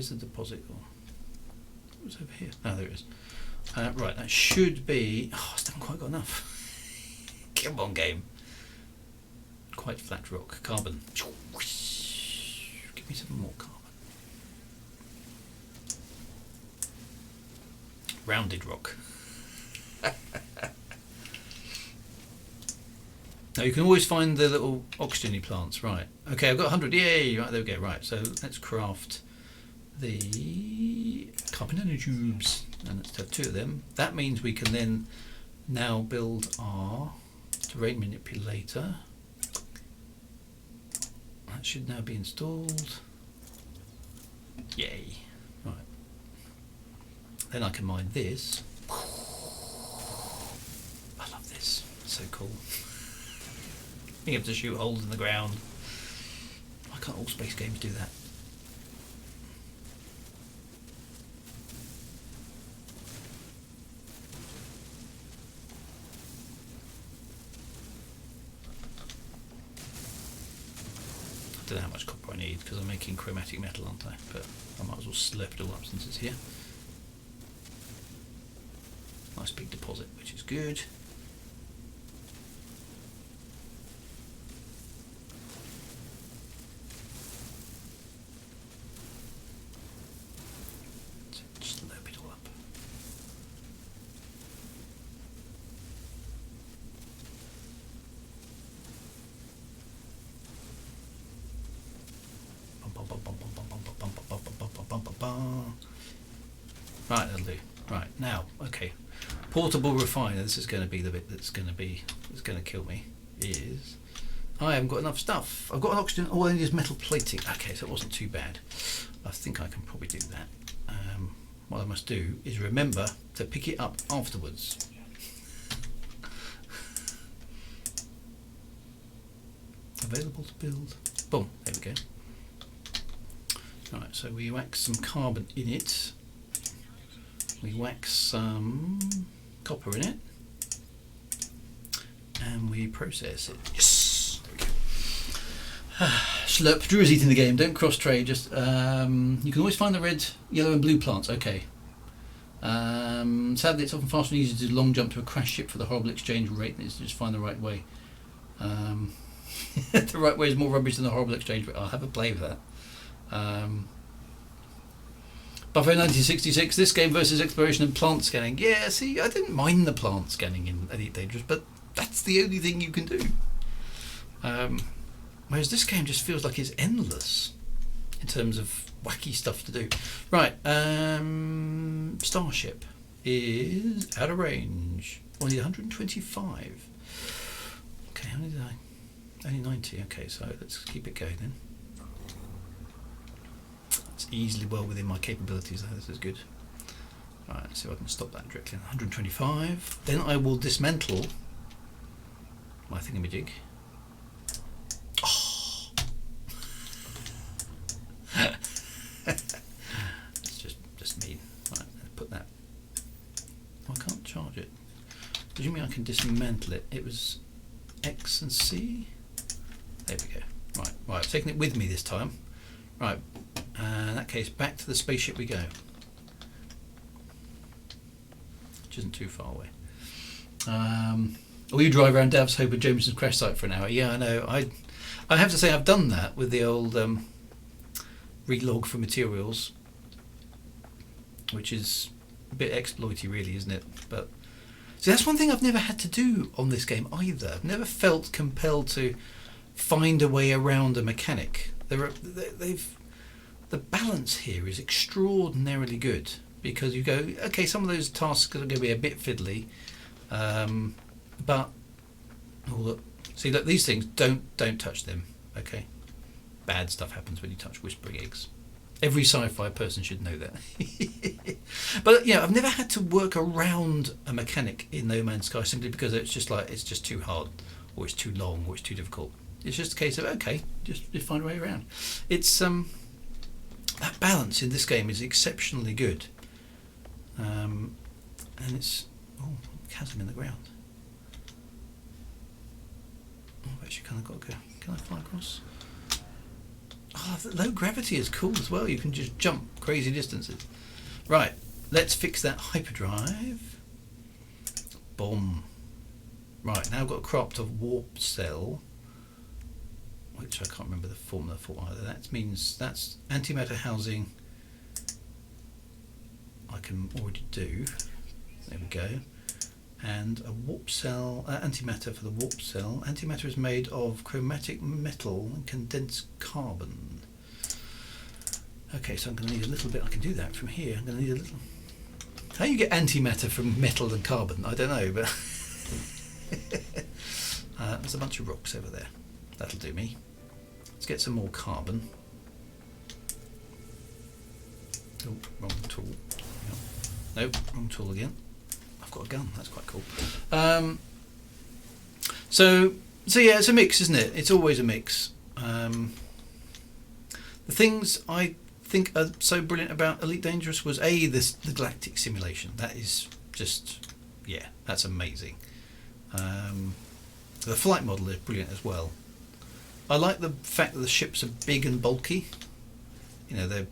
the deposit gone? It was over here. Oh, there it is. Right, that should be. Oh, I still haven't quite got enough. Come on, game. Quite flat rock. Carbon. Give me some more carbon. Rounded rock. Now you can always find the little oxygen-y plants. Right. Okay, I've got 100. Yay! Right, there we go. Right, so let's craft the carbon nanotubes, and let's have 2 of them. That means we can then now build our terrain manipulator. That should now be installed. Yay! Right. Then I can mine this. I love this. It's so cool. Being able to shoot holes in the ground. Why can't all space games do that? I don't know how much copper I need because I'm making chromatic metal, aren't I? But I might as well slurp it all up since it's here. Nice big deposit, which is good. Just slurp it all up. Right, that'll do. Right, now, okay. Portable refiner, this is going to be the bit that's going to kill me, is I haven't got enough stuff. I've got an oxygen, all I need is metal plating. Okay, so it wasn't too bad. I think I can probably do that. What I must do is remember to pick it up afterwards. Available to build. Boom, there we go. Right, so we whack some carbon in it. We whack some copper in it. And we process it. Yes! There we go. Slurp. Drew is eating the game. Don't cross trade. Just you can always find the red, yellow, and blue plants. Okay. Sadly, it's often faster and easier to do long jump to a crash ship for the horrible exchange rate than it is to just find the right way. The right way is more rubbish than the horrible exchange rate. I'll have a play with that. Buffet 1966, this game versus exploration and plant scanning. Yeah, see, I didn't mind the plant scanning in Elite Dangerous, but that's the only thing you can do. Whereas this game just feels like it's endless in terms of wacky stuff to do. Right, Starship is out of range. Only 125. Okay, how many did I? Only 90. Okay, so let's keep it going then. It's easily well within my capabilities. This is good. Right, let's see if I can stop that directly. 125. Then I will dismantle my thingamajig. Oh. It's just mean. Right, let's put that. Oh, I can't charge it. What do you mean I can dismantle it? It was X and C. There we go. Right, I've taken it with me this time. Right, in that case, back to the spaceship we go. Which isn't too far away. Or you drive around Dav's Hope and Jameson's crash site for an hour. Yeah, I know. I have to say I've done that with the old relog for materials, which is a bit exploity really, isn't it? But see, that's one thing I've never had to do on this game either. I've never felt compelled to find a way around a mechanic. The balance here is extraordinarily good, because you go, okay, some of those tasks are going to be a bit fiddly, but oh look, see, look, these things, don't touch them. Okay, bad stuff happens when you touch whispering eggs. Every sci-fi person should know that. But yeah, I've never had to work around a mechanic in No Man's Sky simply because it's just too hard, or it's too long, or it's too difficult. It's just a case of okay, just find a way around. It's that balance in this game is exceptionally good, and it's chasm in the ground. Oh, I've actually kind of got to go. Can I fly across? Oh, the low gravity is cool as well. You can just jump crazy distances. Right, let's fix that hyperdrive. Boom. Right, now I've got a cropped of warp cell, which I can't remember the formula for either. That means that's antimatter housing I can already do. There we go. And a warp cell, antimatter for the warp cell. Antimatter is made of chromatic metal and condensed carbon. Okay, so I'm going to need a little bit. I can do that from here. I'm going to need a little. How you get antimatter from metal and carbon, I don't know, but there's a bunch of rocks over there. That'll do me. Let's get some more carbon. Oh, wrong tool. Nope, wrong tool again. I've got a gun. That's quite cool. So yeah, it's a mix, isn't it? It's always a mix. The things I think are so brilliant about Elite Dangerous was the galactic simulation. That is just, yeah, that's amazing. The flight model is brilliant as well. I like the fact that the ships are big and bulky. You know, they're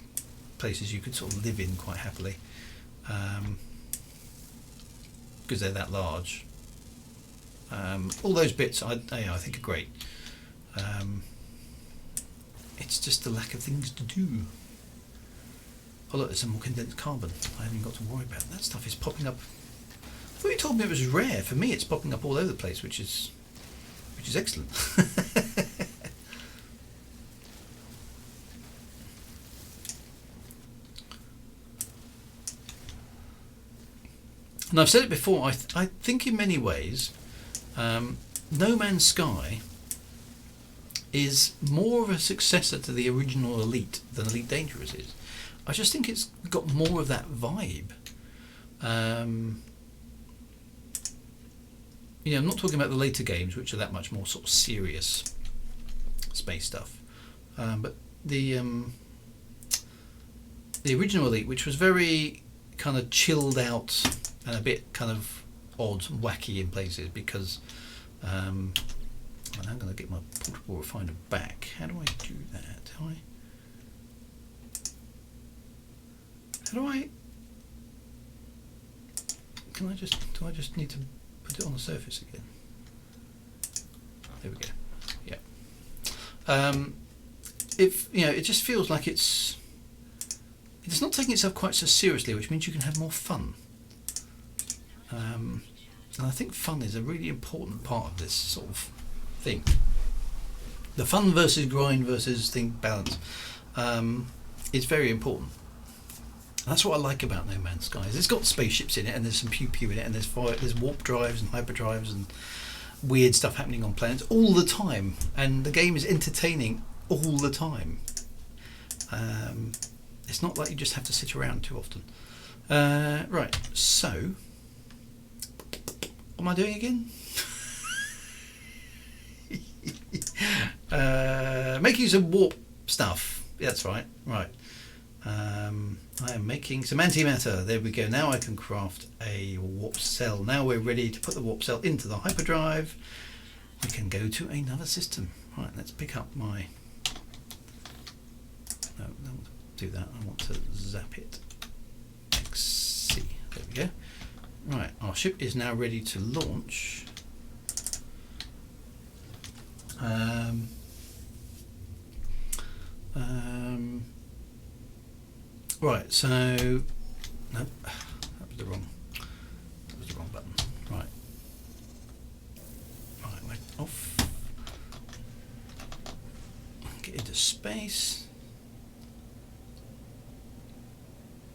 places you could sort of live in quite happily, because they're that large. All those bits I think are great. It's just the lack of things to do. Oh look, there's some more condensed carbon. I haven't got to worry about. That stuff is popping up. I thought you told me it was rare. For me, it's popping up all over the place, which is excellent. And I've said it before, I think in many ways No Man's Sky is more of a successor to the original Elite than Elite Dangerous is. I just think it's got more of that vibe. You know, I'm not talking about the later games, which are that much more sort of serious space stuff, but the original Elite, which was very kind of chilled out and a bit kind of odd and wacky in places, because I'm now going to get my portable refiner back. How do I do that? Do I just need to put it on the surface again? There we go. Yeah. If you know, it just feels like it's It's not taking itself quite so seriously, which means you can have more fun. And I think fun is a really important part of this sort of thing. The fun versus grind versus thing balance is very important. And that's what I like about No Man's Sky. Is it's got spaceships in it, and there's some pew pew in it, and there's warp drives and hyperdrives and weird stuff happening on planets all the time, and the game is entertaining all the time. It's not like you just have to sit around too often. Right, so what am I doing again? Making some warp stuff. That's right. Right. I am making some antimatter. There we go. Now I can craft a warp cell. Now we're ready to put the warp cell into the hyperdrive. We can go to another system. Right, let's pick up my... No, I don't want to do that. I want to zap it. XC. There we go. Right, our ship is now ready to launch. Right, so no, that was the wrong button. Right, we're off. Get into space.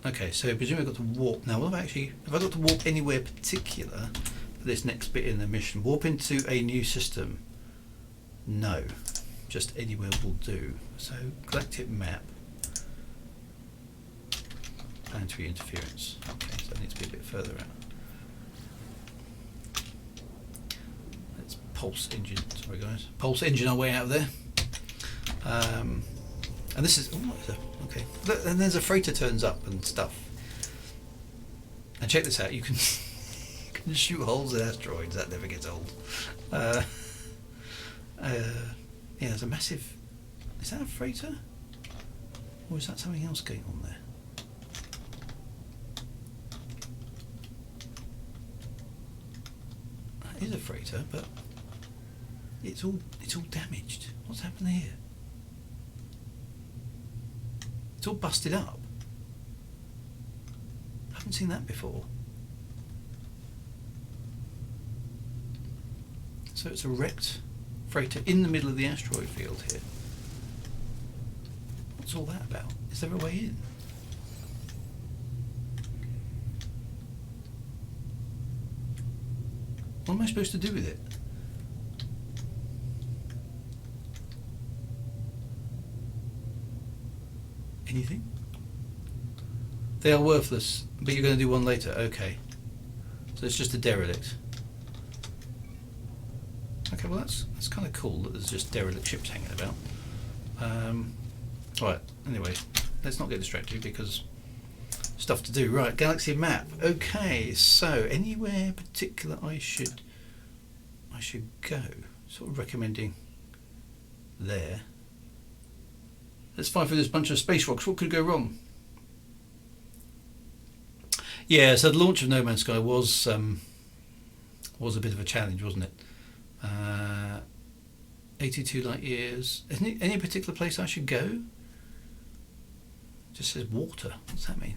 Okay, so presumably I've got to warp now. Have I got to warp anywhere particular for this next bit in the mission? Warp into a new system? No, just anywhere will do. So galactic map. Planetary interference. Okay, so it needs to be a bit further out. Let's pulse engine. Sorry, guys. Pulse engine our way out of there. And this is. Okay. Look, and there's a freighter turns up and stuff. And check this out. You can shoot holes in asteroids. That never gets old. Yeah, there's a massive. Is that a freighter? Or is that something else going on there? Is a freighter, but it's all damaged. What's happened here? It's all busted up. I haven't seen that before. So it's a wrecked freighter in the middle of the asteroid field here. What's all that about? Is there a way in? What am I supposed to do with it? Anything? They are worthless, but you're going to do one later. Okay. So it's just a derelict. Okay, well that's kind of cool that there's just derelict ships hanging about. Right, anyway, let's not get distracted because stuff to do. Right, galaxy map. Okay, so anywhere particular I should go. Sort of recommending there. Let's fly through this bunch of space rocks. What could go wrong? Yeah, so the launch of No Man's Sky was a bit of a challenge, wasn't it? 82 light years. Any particular place I should go? It just says water. What's that mean?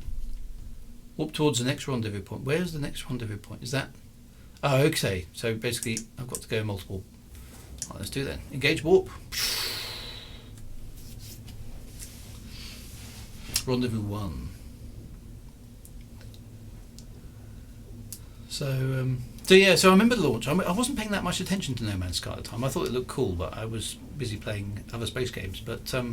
Warp towards the next rendezvous point. Where's the next rendezvous point? Is that? Oh, okay. So basically, I've got to go multiple. Right, let's do that. Engage warp. Rendezvous 1. So yeah. So I remember the launch. I wasn't paying that much attention to No Man's Sky at the time. I thought it looked cool, but I was busy playing other space games. But I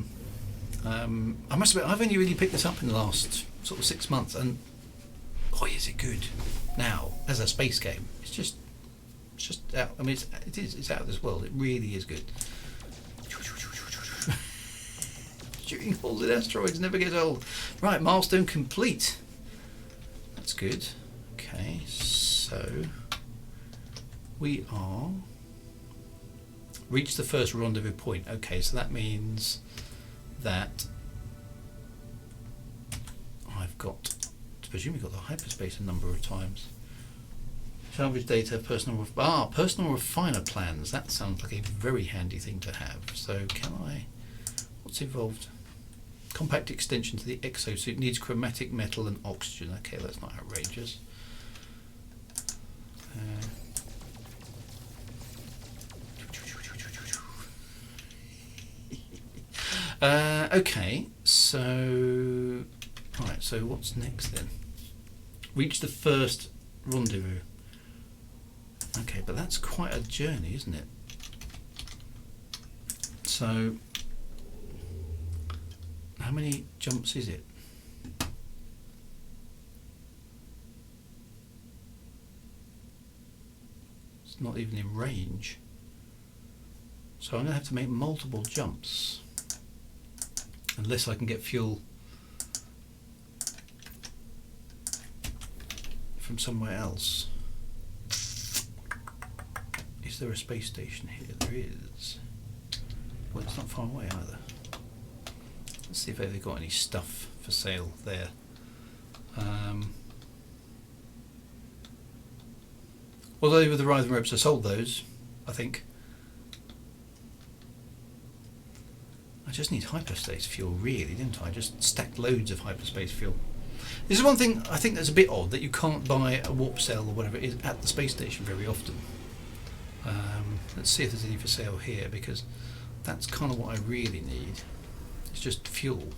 must admit, I've only really picked this up in the last sort of 6 months, and boy, is it good now as a space game. It's just out. I mean, it's out of this world. It really is good. Shooting holes in asteroids never gets old. Right, milestone complete. That's good. Okay, so we are reached the first rendezvous point. Okay, so that means that I've got, I presume we've got the hyperspace a number of times. Salvage data, personal refiner plans. That sounds like a very handy thing to have. So can I, what's involved? Compact extension to the exosuit needs chromatic metal and oxygen. Okay, that's not outrageous. Okay, so right. So what's next then? Reach the first rendezvous. Okay, but that's quite a journey, isn't it? So, how many jumps is it? It's not even in range. So I'm going to have to make multiple jumps. Unless I can get fuel from somewhere else. Is there a space station here? There is. Well, it's not far away either. Let's see if they've got any stuff for sale there. Although with the writhing ropes I sold those, I think. I just need hyperspace fuel really, didn't I? Just stacked loads of hyperspace fuel. This is one thing I think that's a bit odd, that you can't buy a warp cell or whatever it is at the space station very often. Let's see if there's any for sale here, because that's kind of what I really need. It's just fuel.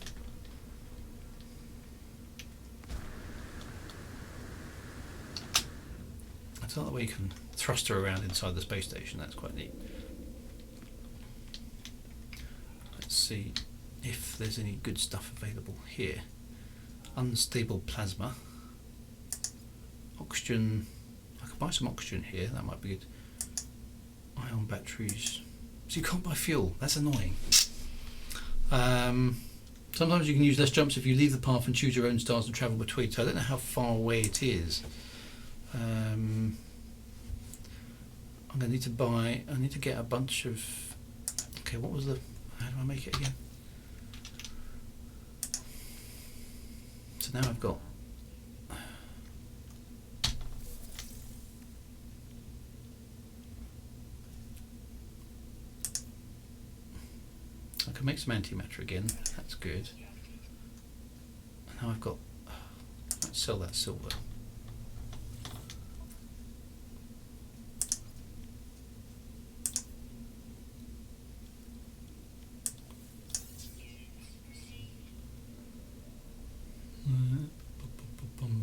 That's not the way you can thrust her around inside the space station. That's quite neat. Let's see if there's any good stuff available here. Unstable plasma. Oxygen. I could buy some oxygen here. That might be good. Ion batteries. So you can't buy fuel. That's annoying. Sometimes you can use less jumps if you leave the path and choose your own stars and travel between. So I don't know how far away it is. I'm going to need to buy. I need to get a bunch of. Okay, what was the? How do I make it again? So now I've got. I can make some antimatter again, that's good. And now I've got, let's sell that silver.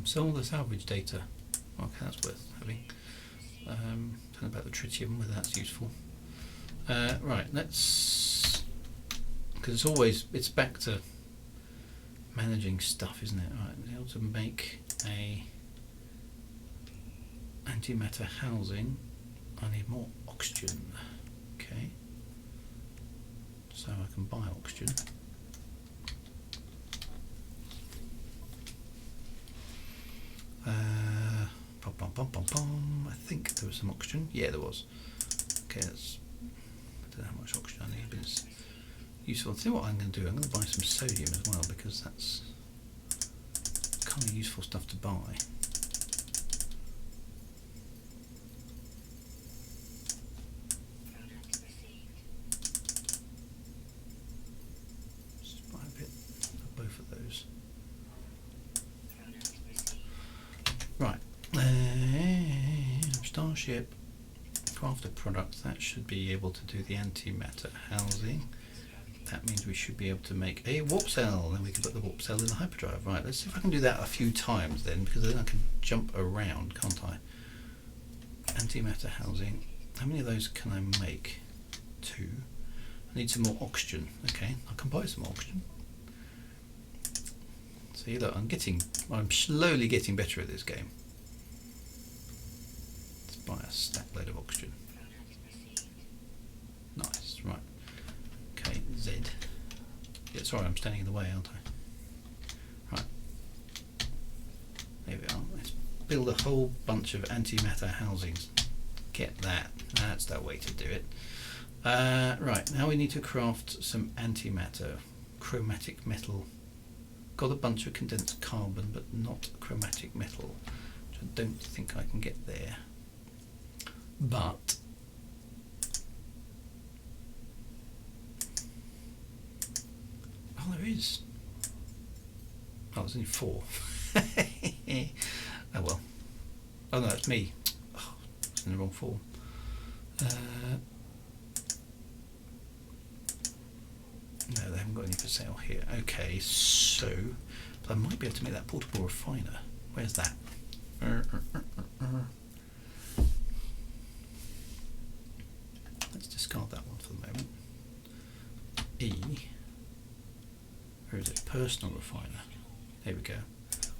Sell the salvage data. Okay, that's worth having. Don't know about the tritium, whether that's useful. Right, let's. Because it's back to managing stuff, isn't it? Right, be able to make a antimatter housing. I need more oxygen. Okay, so I can buy oxygen. I think there was some oxygen. Yeah, there was. Okay, that's. I don't know how much oxygen I need, but it's useful. I'll see what I'm going to do. I'm going to buy some sodium as well, because that's kind of useful stuff to buy. Just buy a bit of both of those. Right. Starship. Craft a product. That should be able to do the antimatter housing. That means we should be able to make a warp cell. Then we can put the warp cell in the hyperdrive. Right, let's see if I can do that a few times then, because then I can jump around, can't I? Antimatter housing. How many of those can I make? 2. I need some more oxygen. Okay, I can buy some oxygen. See, look, I'm slowly getting better at this game. Let's buy a stack load of oxygen. Nice, right. Okay, Z. Yeah, sorry, I'm standing in the way, aren't I? Right. There we are. Let's build a whole bunch of antimatter housings. Get that. That's the way to do it. Right, now we need to craft some antimatter. Chromatic metal. Got a bunch of condensed carbon, but not chromatic metal, which I don't think I can get there. But oh, there is. Oh, there's only 4. Oh well. Oh no, it's me. Oh, it's in the wrong form. No, they haven't got any for sale here. Okay, so but I might be able to make that portable refiner. Where's that? Let's discard that one for the moment. E. Where is it? Personal refiner. There we go.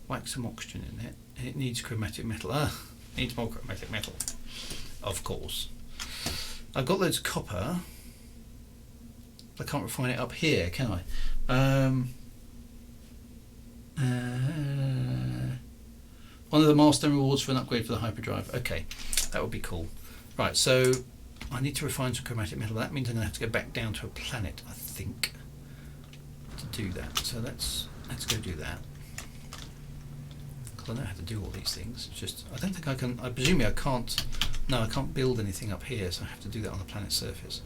Whack some oxygen in it. And it needs chromatic metal. Needs more chromatic metal. Of course. I've got loads of copper. I can't refine it up here, can I? One of the milestone rewards for an upgrade for the hyperdrive. Okay, that would be cool. Right, so I need to refine some chromatic metal. That means I'm going to have to go back down to a planet, I think, to do that. So let's go do that. Because I know how to do all these things. It's just I don't think I can. I presume I can't. No, I can't build anything up here, so I have to do that on the planet's surface.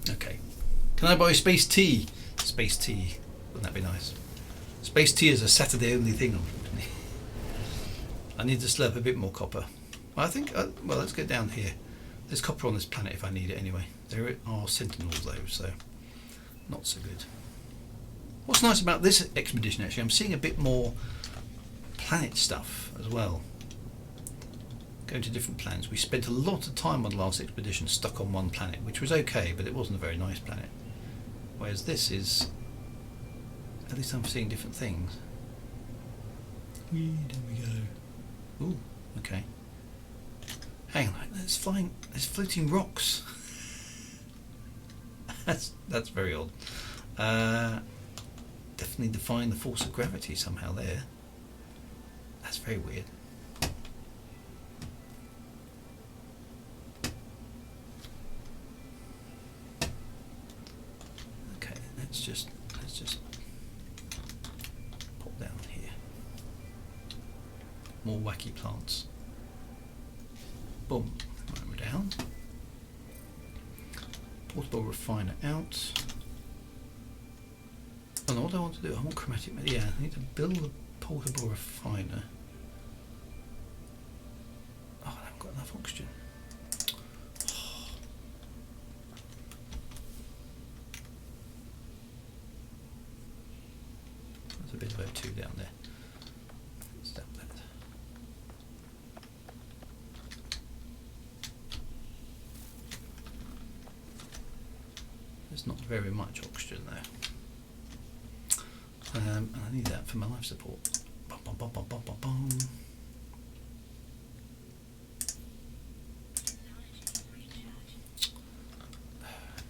Okay. Can I buy space tea? Space tea. Wouldn't that be nice? Space tea is a Saturday only thing, unfortunately. I need to slurp a bit more copper. I think, well, let's get down here. There's copper on this planet if I need it anyway. There are sentinels though, so not so good. What's nice about this expedition actually, I'm seeing a bit more planet stuff as well. Going to different planets. We spent a lot of time on the last expedition stuck on one planet, which was okay, but it wasn't a very nice planet. Whereas this is, at least I'm seeing different things. There we go. Ooh, okay. Hang on, there's floating rocks. that's very odd. Definitely defying the force of gravity somehow there. That's very weird. Let's just pop down here. More wacky plants. Boom. Right, we're down. Portable refiner out. Oh no, what do I want to do? I want chromatic metal. Yeah, I need to build a portable refiner. Oh, I haven't got enough oxygen. A bit of O2 down there. Stop that. There's not very much oxygen there. And I need that for my life support. Bum, bum, bum, bum, bum, bum, bum.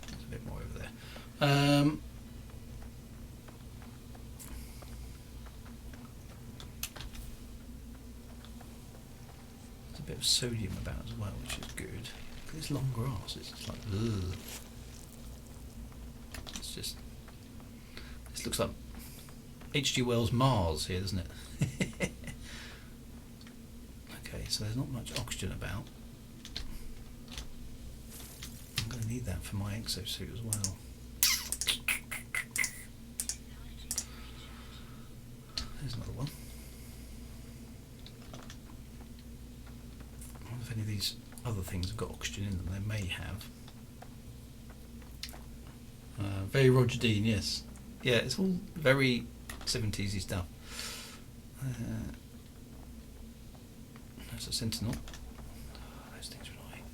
There's a bit more over there. Bit of sodium about as well, which is good. This long grass, it's just like, ugh. It's just, this looks like H.G. Wells' Mars here, doesn't it? Okay, so there's not much oxygen about. I'm going to need that for my exosuit as well. There's another one. If any of these other things have got oxygen in them, they may have. Very Roger Dean, yes. Yeah, it's all very 70s-y stuff. There's a sentinel. Oh, those things are annoying.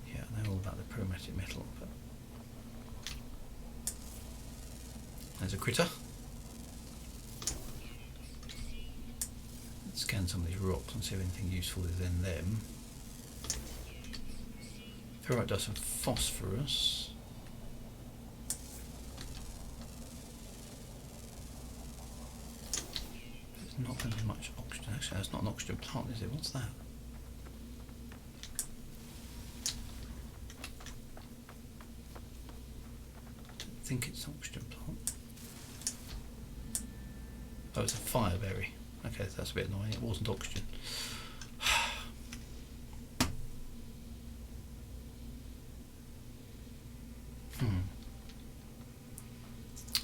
Yeah, I know all about the chromatic metal, but there's a critter. Scan some of these rocks and see if anything useful is in them. Ferrite does some phosphorus. There's not going to be much oxygen. Actually, that's not an oxygen plant, is it? What's that? I don't think it's an oxygen plant. Oh, it's a fireberry. Okay, that's a bit annoying. It wasn't oxygen.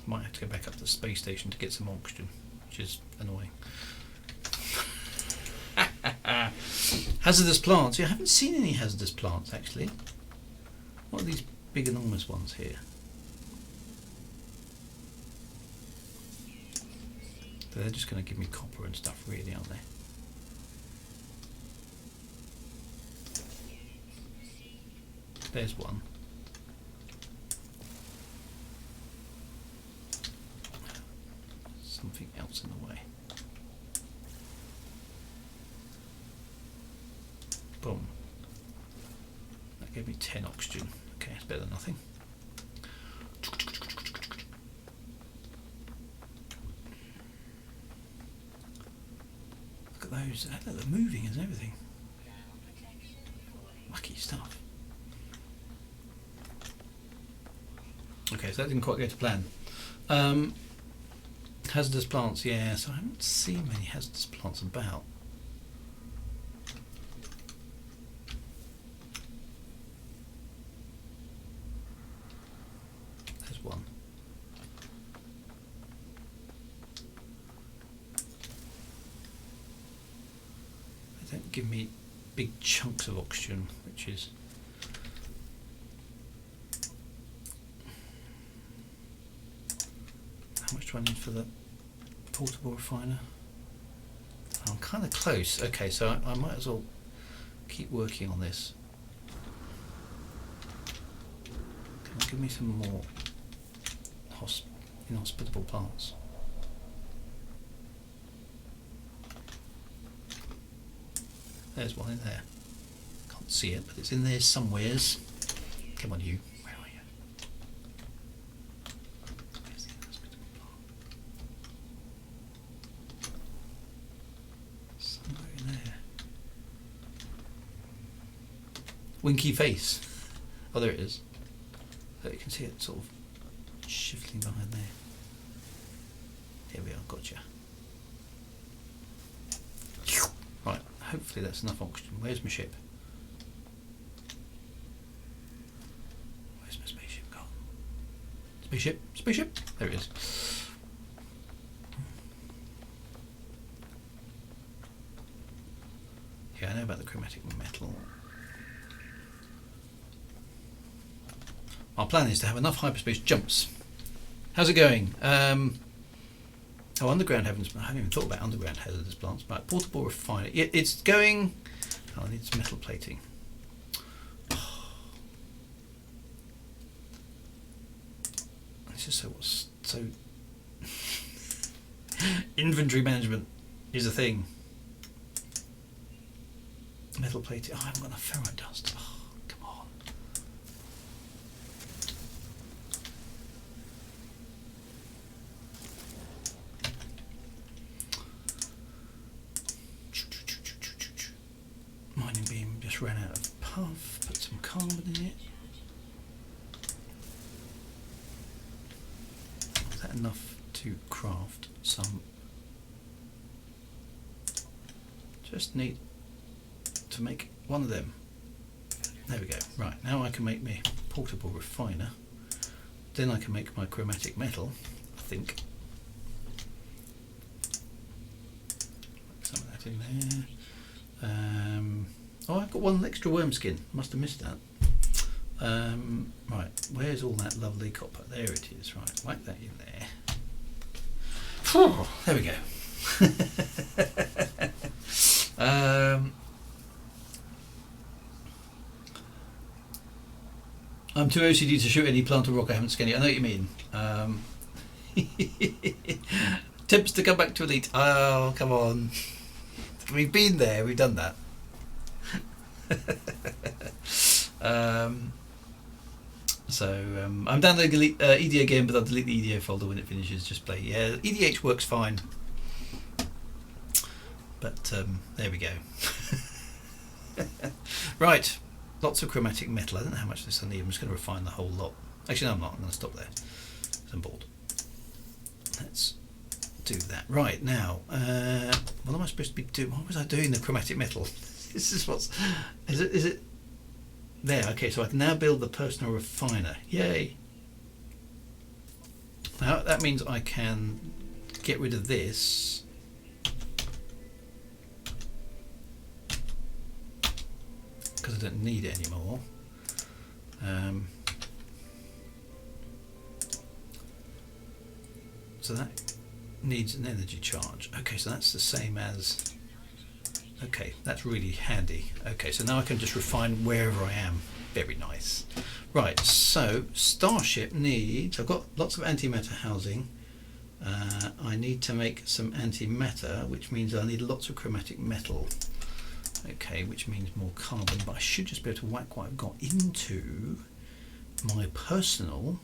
Might have to go back up to the space station to get some oxygen, which is annoying. Hazardous plants. Yeah, I haven't seen any hazardous plants actually. What are these big enormous ones here? They're just going to give me copper and stuff, really, aren't they? There's one. Something else in the way. Boom. That gave me 10 oxygen. Okay, it's better than nothing. Look at those. Look, they're moving and everything. Lucky stuff. Okay, so that didn't quite go to plan. Hazardous plants, yeah, so I haven't seen many hazardous plants about. There's one. They don't give me big chunks of oxygen, which is... How much do I need for the portable refiner? I'm kind of close. Okay, so I might as well keep working on this. Can you give me some more inhospitable plants? There's one in there. Can't see it, but it's in there somewheres. Come on, you. Where are you? Where's the inhospitable plant? Somewhere in there. Winky face. Oh, there it is. So you can see it sort of shifting behind there. Here we are, gotcha. Right, hopefully that's enough oxygen. Where's my ship? Where's my spaceship gone? Spaceship? Spaceship? There it is. Yeah, I know about the chromatic metal. Our plan is to have enough hyperspace jumps. How's it going? Oh, underground heavens. I haven't even thought about underground hazardous plants. But portable refiner. It's going. Oh, I need some metal plating. This is so. Inventory management is a thing. Metal plating. Oh, I haven't got enough ferrite dust. Oh, come on. Mining beam just ran out of puff. Put some carbon in it. Is that enough to craft some? Just need to make one of them. There we go. Right, now I can make my portable refiner. Then I can make my chromatic metal, I think. Put some of that in there. Oh, I've got one extra worm skin. Must have missed that. Right, where's all that lovely copper? There it is. Right, whack that in there. There we go. I'm too OCD to shoot any plant or rock I haven't scanned. I know what you mean. Tips to come back to Elite. Oh, come on. We've been there. We've done that. I'm downloading EDA again, but I'll delete the EDA folder when it finishes. Just play. Yeah, EDH works fine. But there we go. Right, lots of chromatic metal. I don't know how much of this I need. I'm just going to refine the whole lot. Actually, no, I'm not. I'm going to stop there. I'm bored. Let's do that. Right, now, what am I supposed to be doing? What was I doing the chromatic metal? This is what's... Is it... There, okay, so I can now build the personal refiner. Yay! Now that means I can get rid of this. Because I don't need it anymore. So that needs an energy charge. Okay, so that's the same as... Okay, that's really handy. Okay, so now I can just refine wherever I am. Very nice. Right, so Starship needs... I've got lots of antimatter housing. I need to make some antimatter, which means I need lots of chromatic metal. Okay, which means more carbon, but I should just be able to whack what I've got into my personal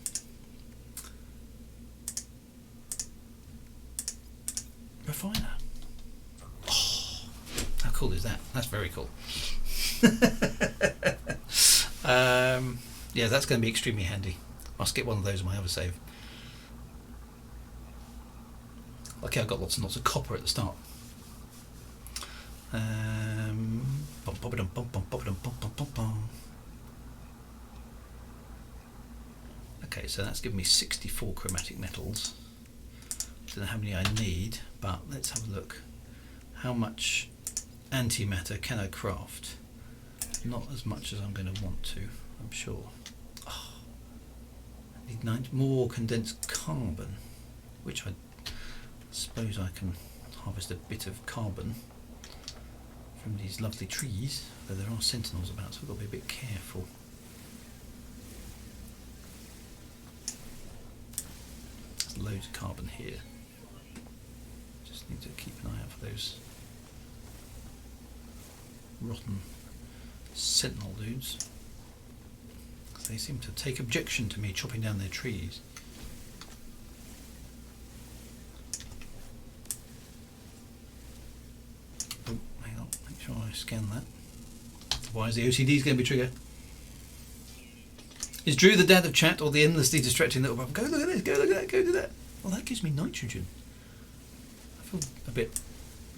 refiner. Oh, how cool is that? That's very cool. Yeah, that's going to be extremely handy. Must get one of those in my other save. Okay, I've got lots and lots of copper at the start. Okay, so that's given me 64 chromatic metals. Don't know how many I need, but let's have a look. How much antimatter can I craft? Not as much as I'm going to want to, I'm sure. Oh, I need 9 more condensed carbon, which I suppose I can harvest a bit of carbon from these lovely trees, though there are sentinels about, so we've got to be a bit careful. There's loads of carbon here. Just need to keep an eye out for those rotten sentinel dudes, because they seem to take objection to me chopping down their trees. Oh, hang on, make sure I scan that. Otherwise the OCD is going to be triggered. Is Drew the dad of chat, or the endlessly distracting little brother? Go look at this, go look at that, go do that. Well, that gives me nitrogen. I feel a bit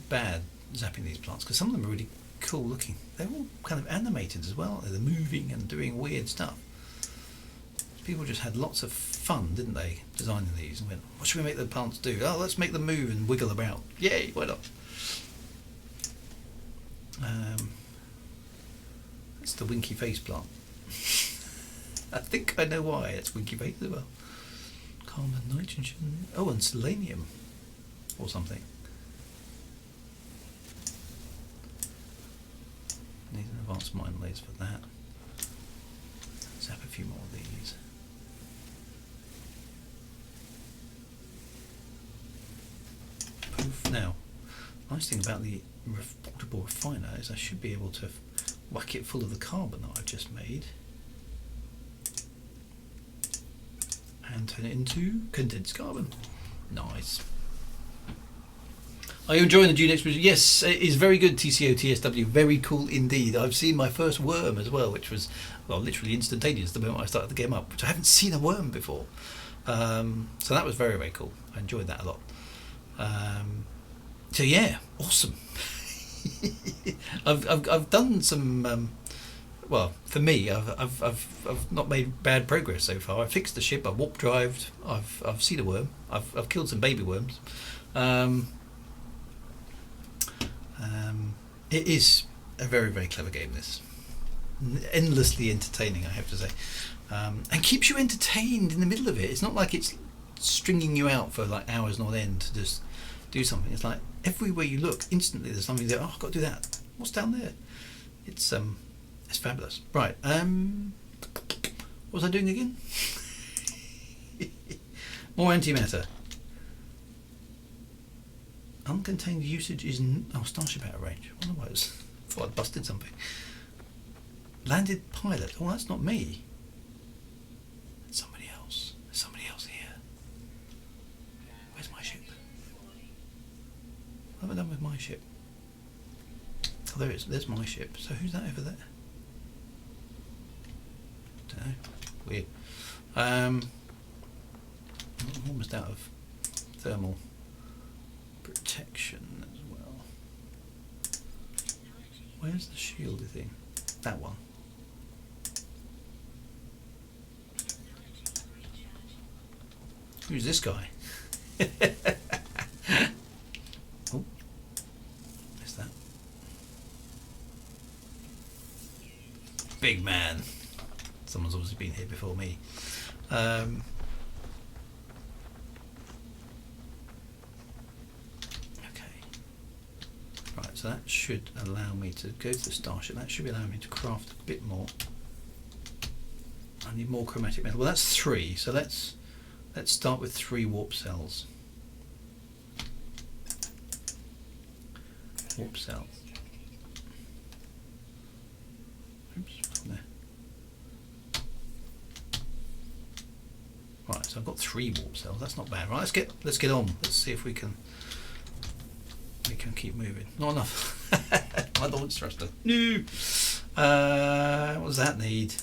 bad zapping these plants, because some of them are really cool looking. They're all kind of animated as well. They're moving and doing weird stuff. People just had lots of fun, didn't they, designing these, and went, what should we make the plants do? Oh, let's make them move and wiggle about. Yay, why not? That's the winky face plant. I think I know why it's winky face as well. Carbon, nitrogen, oh, and selenium or something. Need an advanced mine laser for that. Zap a few more of these. Poof. Now, nice thing about the portable refiner is I should be able to whack it full of the carbon that I've just made and turn it into condensed carbon. Nice. Are you enjoying the June expedition? Yes, it is very good, TCO TSW. Very cool indeed. I've seen my first worm as well, which was, well, literally instantaneous the moment I started the game up, which I haven't seen a worm before. So that was very, very cool. I enjoyed that a lot. So yeah, awesome. I've done some. Well, for me, I've not made bad progress so far. I fixed the ship. I warp drived. I've seen a worm. I've killed some baby worms. It is a very, very clever game, this. Endlessly entertaining, I have to say. And keeps you entertained in the middle of it. It's not like it's stringing you out for like hours on end to just do something. It's like everywhere you look, instantly there's something there. Oh, I've got to do that. What's down there? It's fabulous. Right. What was I doing again? More antimatter. Uncontained usage is Starship out of range. I wonder why thought I'd busted something. Landed pilot. Oh, that's not me. It's somebody else. There's somebody else here. Where's my ship? What have I done with my ship? Oh, there it is. There's my ship. So who's that over there? Don't know. Weird. I'm almost out of thermal protection as well. Where's the shieldy thing? That one. Who's this guy? Oh, what's that? Big man. Someone's obviously been here before me. Okay. Right, so that should allow me to go to the starship. That should be allowing me to craft a bit more. I need more chromatic metal. Well, that's 3, so let's start with 3 warp cells. Warp cells. Oops, there. Right, so I've got 3 warp cells. That's not bad. Right, let's get on. Let's see if we can keep moving. Not enough. My launch thruster. No. What does that need?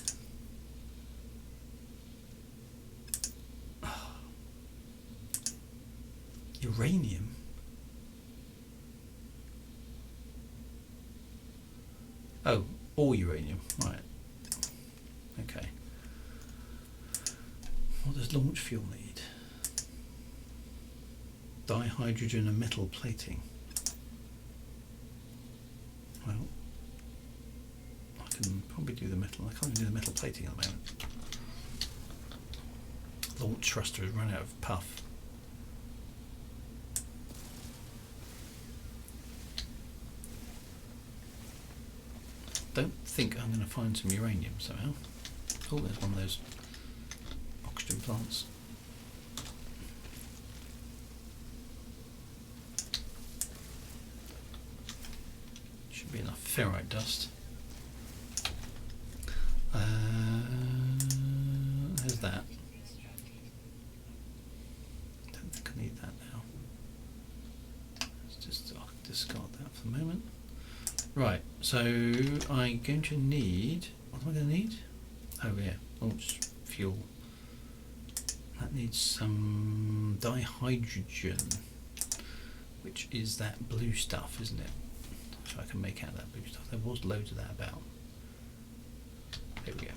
Uranium. Oh, all uranium. Right. Okay. What does launch fuel need? Dihydrogen and metal plating. Well, I can probably do the metal. I can't even do the metal plating at the moment. Launch thruster has run out of puff. Don't think I'm going to find some uranium somehow. Oh, there's one of those oxygen plants. Should be enough ferrite dust. There's that. Don't think I need that now. Let's just discard that for the moment. Right, so I'm going to need, what am I going to need? Oh yeah, launch fuel. That needs some dihydrogen, which is that blue stuff, isn't it? So I can make out that blue stuff. There was loads of that about. There we go.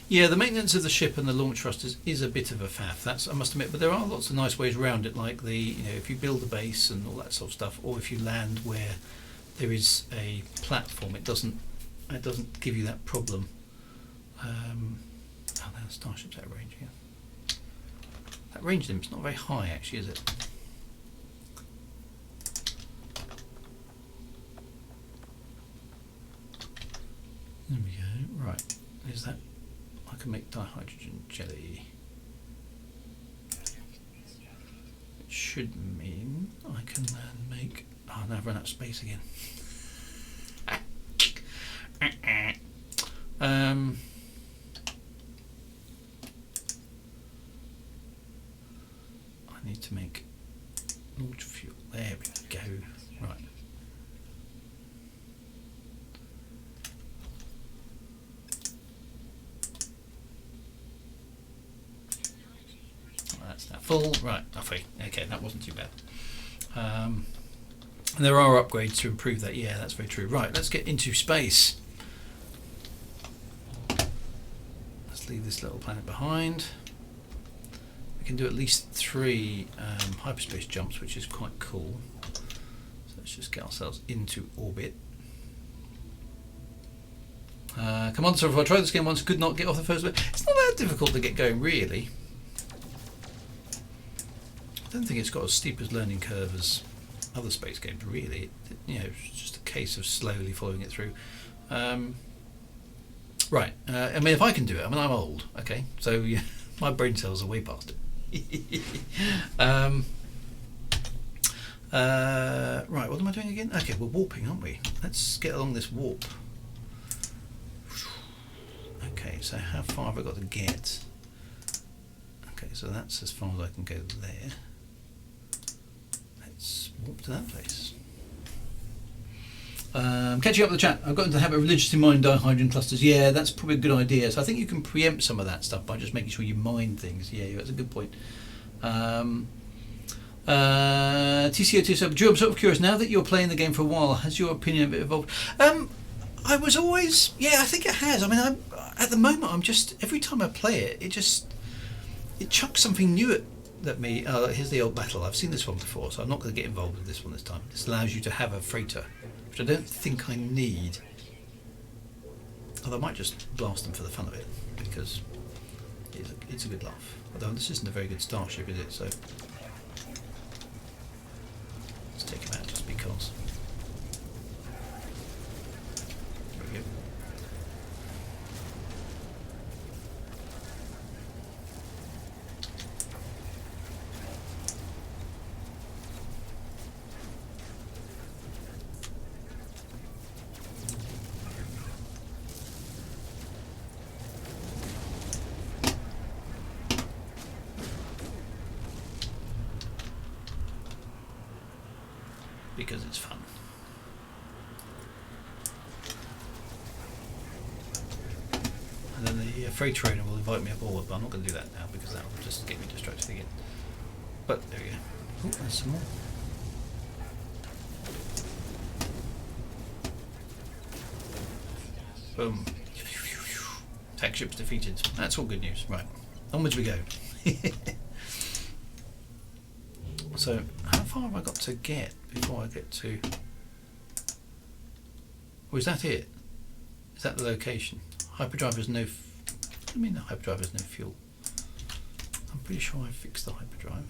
Yeah, the maintenance of the ship and the launch thrusters is a bit of a faff, that's I must admit, but there are lots of nice ways around it, like if you build a base and all that sort of stuff, or if you land where there is a platform, it doesn't give you that problem. Oh, now the starship's out of range again. That range limit's not very high, actually, is it? There we go. Right, is that? I can make dihydrogen jelly. It should mean I can then make. Oh, now I've run out of space again. I need to make launch fuel. There we go. Right. That's now full. Right, halfway. Okay, that wasn't too bad. And there are upgrades to improve that. Yeah, that's very true. Right, let's get into space. Let's leave this little planet behind. We can do at least 3 hyperspace jumps, which is quite cool. So let's just get ourselves into orbit. Come on, so if I tried this game once, could not get off the first one. It's not that difficult to get going, really. I don't think it's got as steep as learning curve as other space games, really. It's just a case of slowly following it through. Right, I mean, if I can do it, I mean, I'm old, okay? So yeah, my brain cells are way past it. Right, what am I doing again? Okay, we're warping, aren't we? Let's get along this warp. Okay, so how far have I got to get? Okay, so that's as far as I can go there. Let's warp to that place. Catching up with the chat, I've got into the habit of religiously mining dihydrogen clusters. Yeah, that's probably a good idea. So I think you can preempt some of that stuff by just making sure you mine things. Yeah, that's a good point. TCO2 sub. Drew, I'm sort of curious. Now that you're playing the game for a while, has your opinion of it evolved? I was always, I think it has. I mean, at the moment, I'm just every time I play it, it chucks something new at me. Here's the old battle. I've seen this one before, so I'm not going to get involved with this one this time. This allows you to have a freighter, which I don't think I need. Although I might just blast them for the fun of it, because it's a good laugh. Although this isn't a very good starship, is it? So let's take him out just because. There we go. Because it's fun. And then the freight trainer will invite me aboard, but I'm not going to do that now because that will just get me distracted again. But there we go. Oh, there's some more. Boom. Attack ships defeated. That's all good news. Right. Onwards we go. So, how far have I got to get before I get to... Or is that it? Is that the location? Hyperdrive has no... What do you mean the hyperdrive has no fuel? I'm pretty sure I fixed the hyperdrive.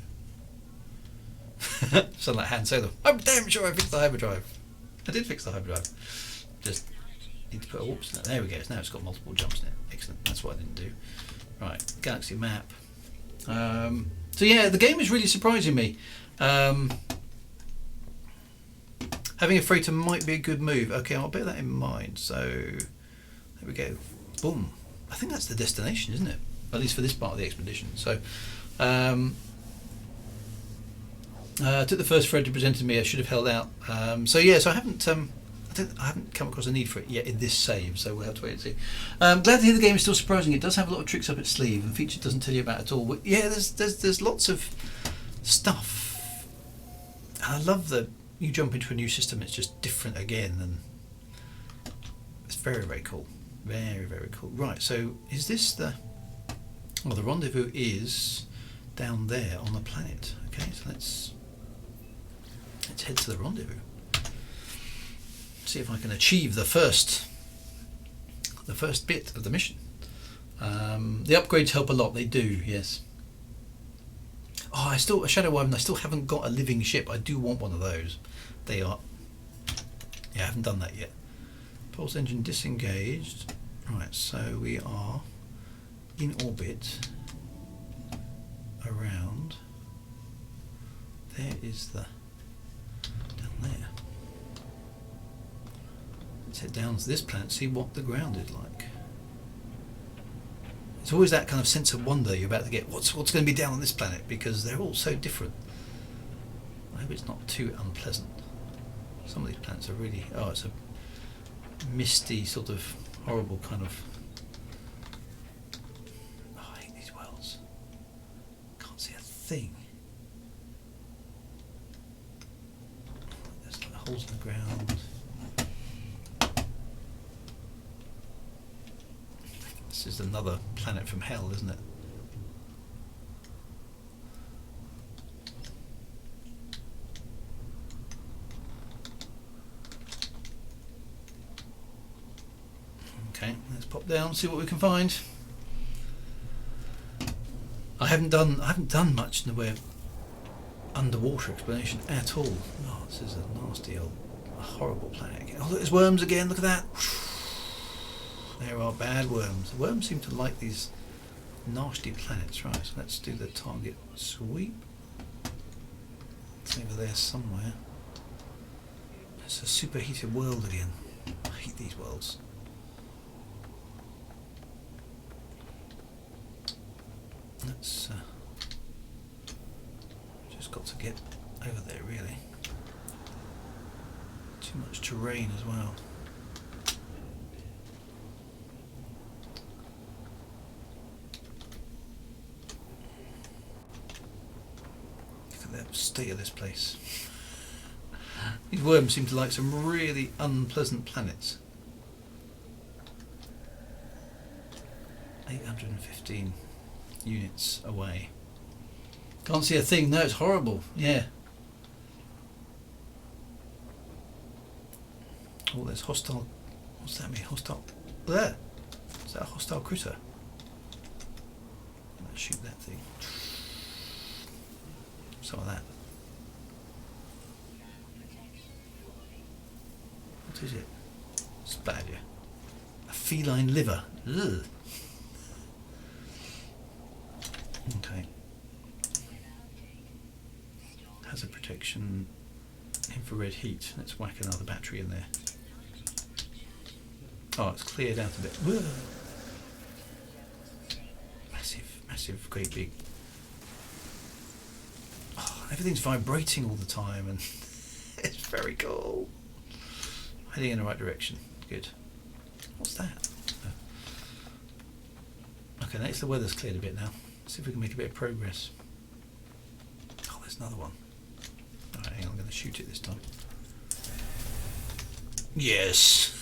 Sound like Han Solo. I'm damn sure I fixed the hyperdrive. I did fix the hyperdrive. Just need to put a whoops in it. There we go. Now it's got multiple jumps in it. Excellent. That's what I didn't do. Right. Galaxy map. So yeah, the game is really surprising me. Having a freighter might be a good move. Okay, I'll bear that in mind. So there we go. Boom. I think that's the destination, isn't it? At least for this part of the expedition. So took the first freighter presented to me. I should have held out. So yeah, so I haven't come across a need for it yet in this save, so we'll have to wait and see. Glad to hear the game is still surprising. It does have a lot of tricks up its sleeve, and feature doesn't tell you about at all. But yeah, there's lots of stuff, and I love that you jump into a new system. It's just different again, and it's very, very cool. Very, very cool. Right, so is this the? Well, the rendezvous is down there on the planet. Okay, so let's head to the rendezvous. See if I can achieve the first bit of the mission. The upgrades help a lot. They do, yes. Oh, a Shadow Wyvern. I still haven't got a living ship. I do want one of those. They are. Yeah, I haven't done that yet. Pulse engine disengaged. Right, so we are in orbit around. There is the down there. Let's head down to this planet, see what the ground is like. It's always that kind of sense of wonder you're about to get. What's going to be down on this planet, because they're all so different. I hope it's not too unpleasant. Some of these planets are really. Oh, it's a misty, sort of horrible kind of. Oh, I hate these worlds. Can't see a thing. There's like holes in the ground. This is another planet from hell, isn't it? Okay, let's pop down, see what we can find. I haven't done much in the way of underwater exploration at all. Oh, this is a nasty old, horrible planet again. Oh, look, there's worms again. Look at that. There are bad worms. The worms seem to like these nasty planets. Right, so let's do the target sweep. It's over there somewhere. It's a superheated world again. I hate these worlds. Let's just got to get over there, really. Too much terrain as well. the state of this place. These worms seem to like some really unpleasant planets. 815 units away. Can't see a thing. No, it's horrible. Yeah. Oh, there's hostile. What's that mean? Hostile. There. Is that a hostile critter? Let's shoot that thing. Some of that. What is it? Spatula. A feline liver. Ugh. Okay. Hazard protection. Infrared heat. Let's whack another battery in there. Oh, it's cleared out a bit. Whoa. Massive, great big. Oh, everything's vibrating all the time, and it's very cool. Heading in the right direction. Good. What's that? Okay, next the weather's cleared a bit now. Let's see if we can make a bit of progress. Oh, there's another one. Alright, hang on, I'm going to shoot it this time. Yes!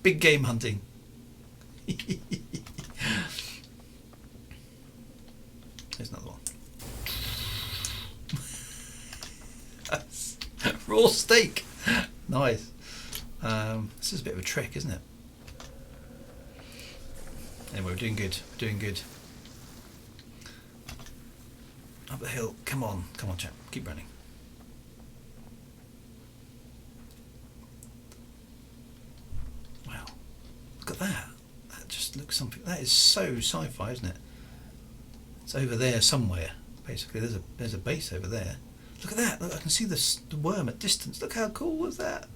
Big game hunting. There's another one. Raw steak! Nice. This is a bit of a trek, isn't it? Anyway, we're doing good. Doing good. Up the hill. Come on, chap. Keep running. Wow. Look at that. That just looks something. That is so sci-fi, isn't it? It's over there somewhere. Basically, there's a base over there. Look at that. Look, I can see the worm at distance. Look how cool was that?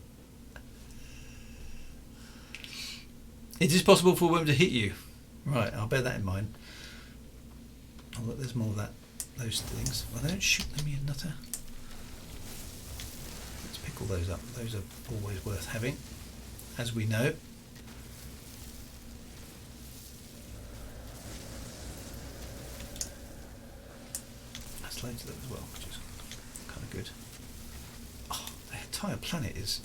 It is possible for a worm to hit you. Right, I'll bear that in mind. Oh look, there's more of that. Those things. Well, they don't shoot them, you nutter. Let's pick all those up. Those are always worth having, as we know. That's loads of them as well, which is kind of good. Oh, the entire planet is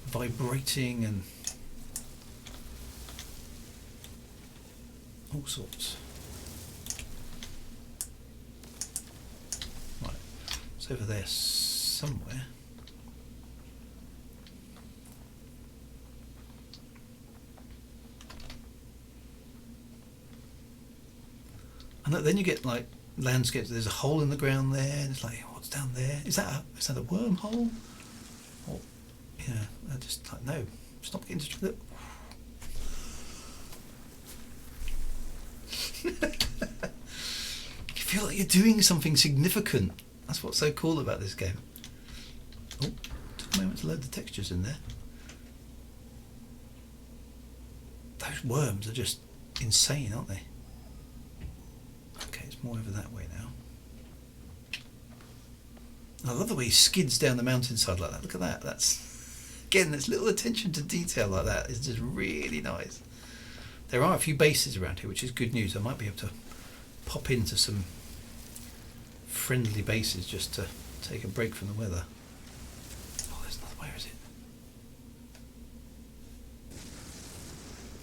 vibrating and all sorts. Right, it's over there somewhere. And then you get like landscapes. There's a hole in the ground there, and it's like, what's down there? Is that a wormhole? Or yeah, I just like no. Stop getting distracted. You feel like you're doing something significant. That's what's so cool about this game. Oh, took a moment to load the textures in there. Those worms are just insane, aren't they? Okay, it's more over that way now. I love the way he skids down the mountainside like that. Look at that. That's again, this little attention to detail like that is just really nice. There are a few bases around here, which is good news. I might be able to pop into some friendly bases just to take a break from the weather. Oh, there's another. Where is it?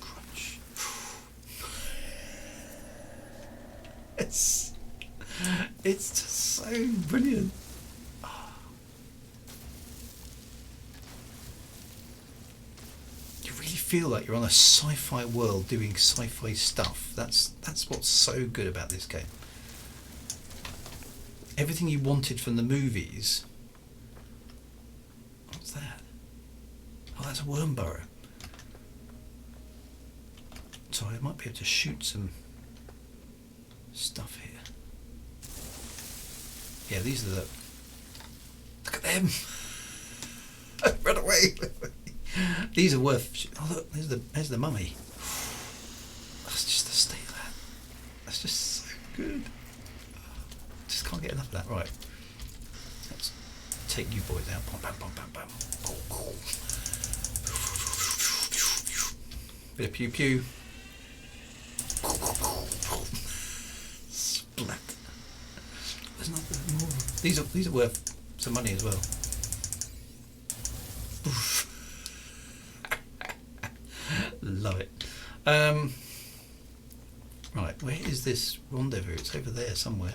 Crunch. It's just so brilliant. Feel like you're on a sci-fi world doing sci-fi stuff. That's what's so good about this game. Everything you wanted from the movies. What's that? Oh, that's a worm burrow. So I might be able to shoot some stuff here. Yeah, these are the. Look at them. Run away. These are worth. Oh look, there's the mummy. That's just the state of that. That's just so good. Just can't get enough of that. Right. Let's take you boys out. Bam, bam, bam, bam, bam. Oh, cool. Bit of pew pew. Splat. There's more. These are worth some money as well. Love it. Right, where is this rendezvous? It's over there somewhere.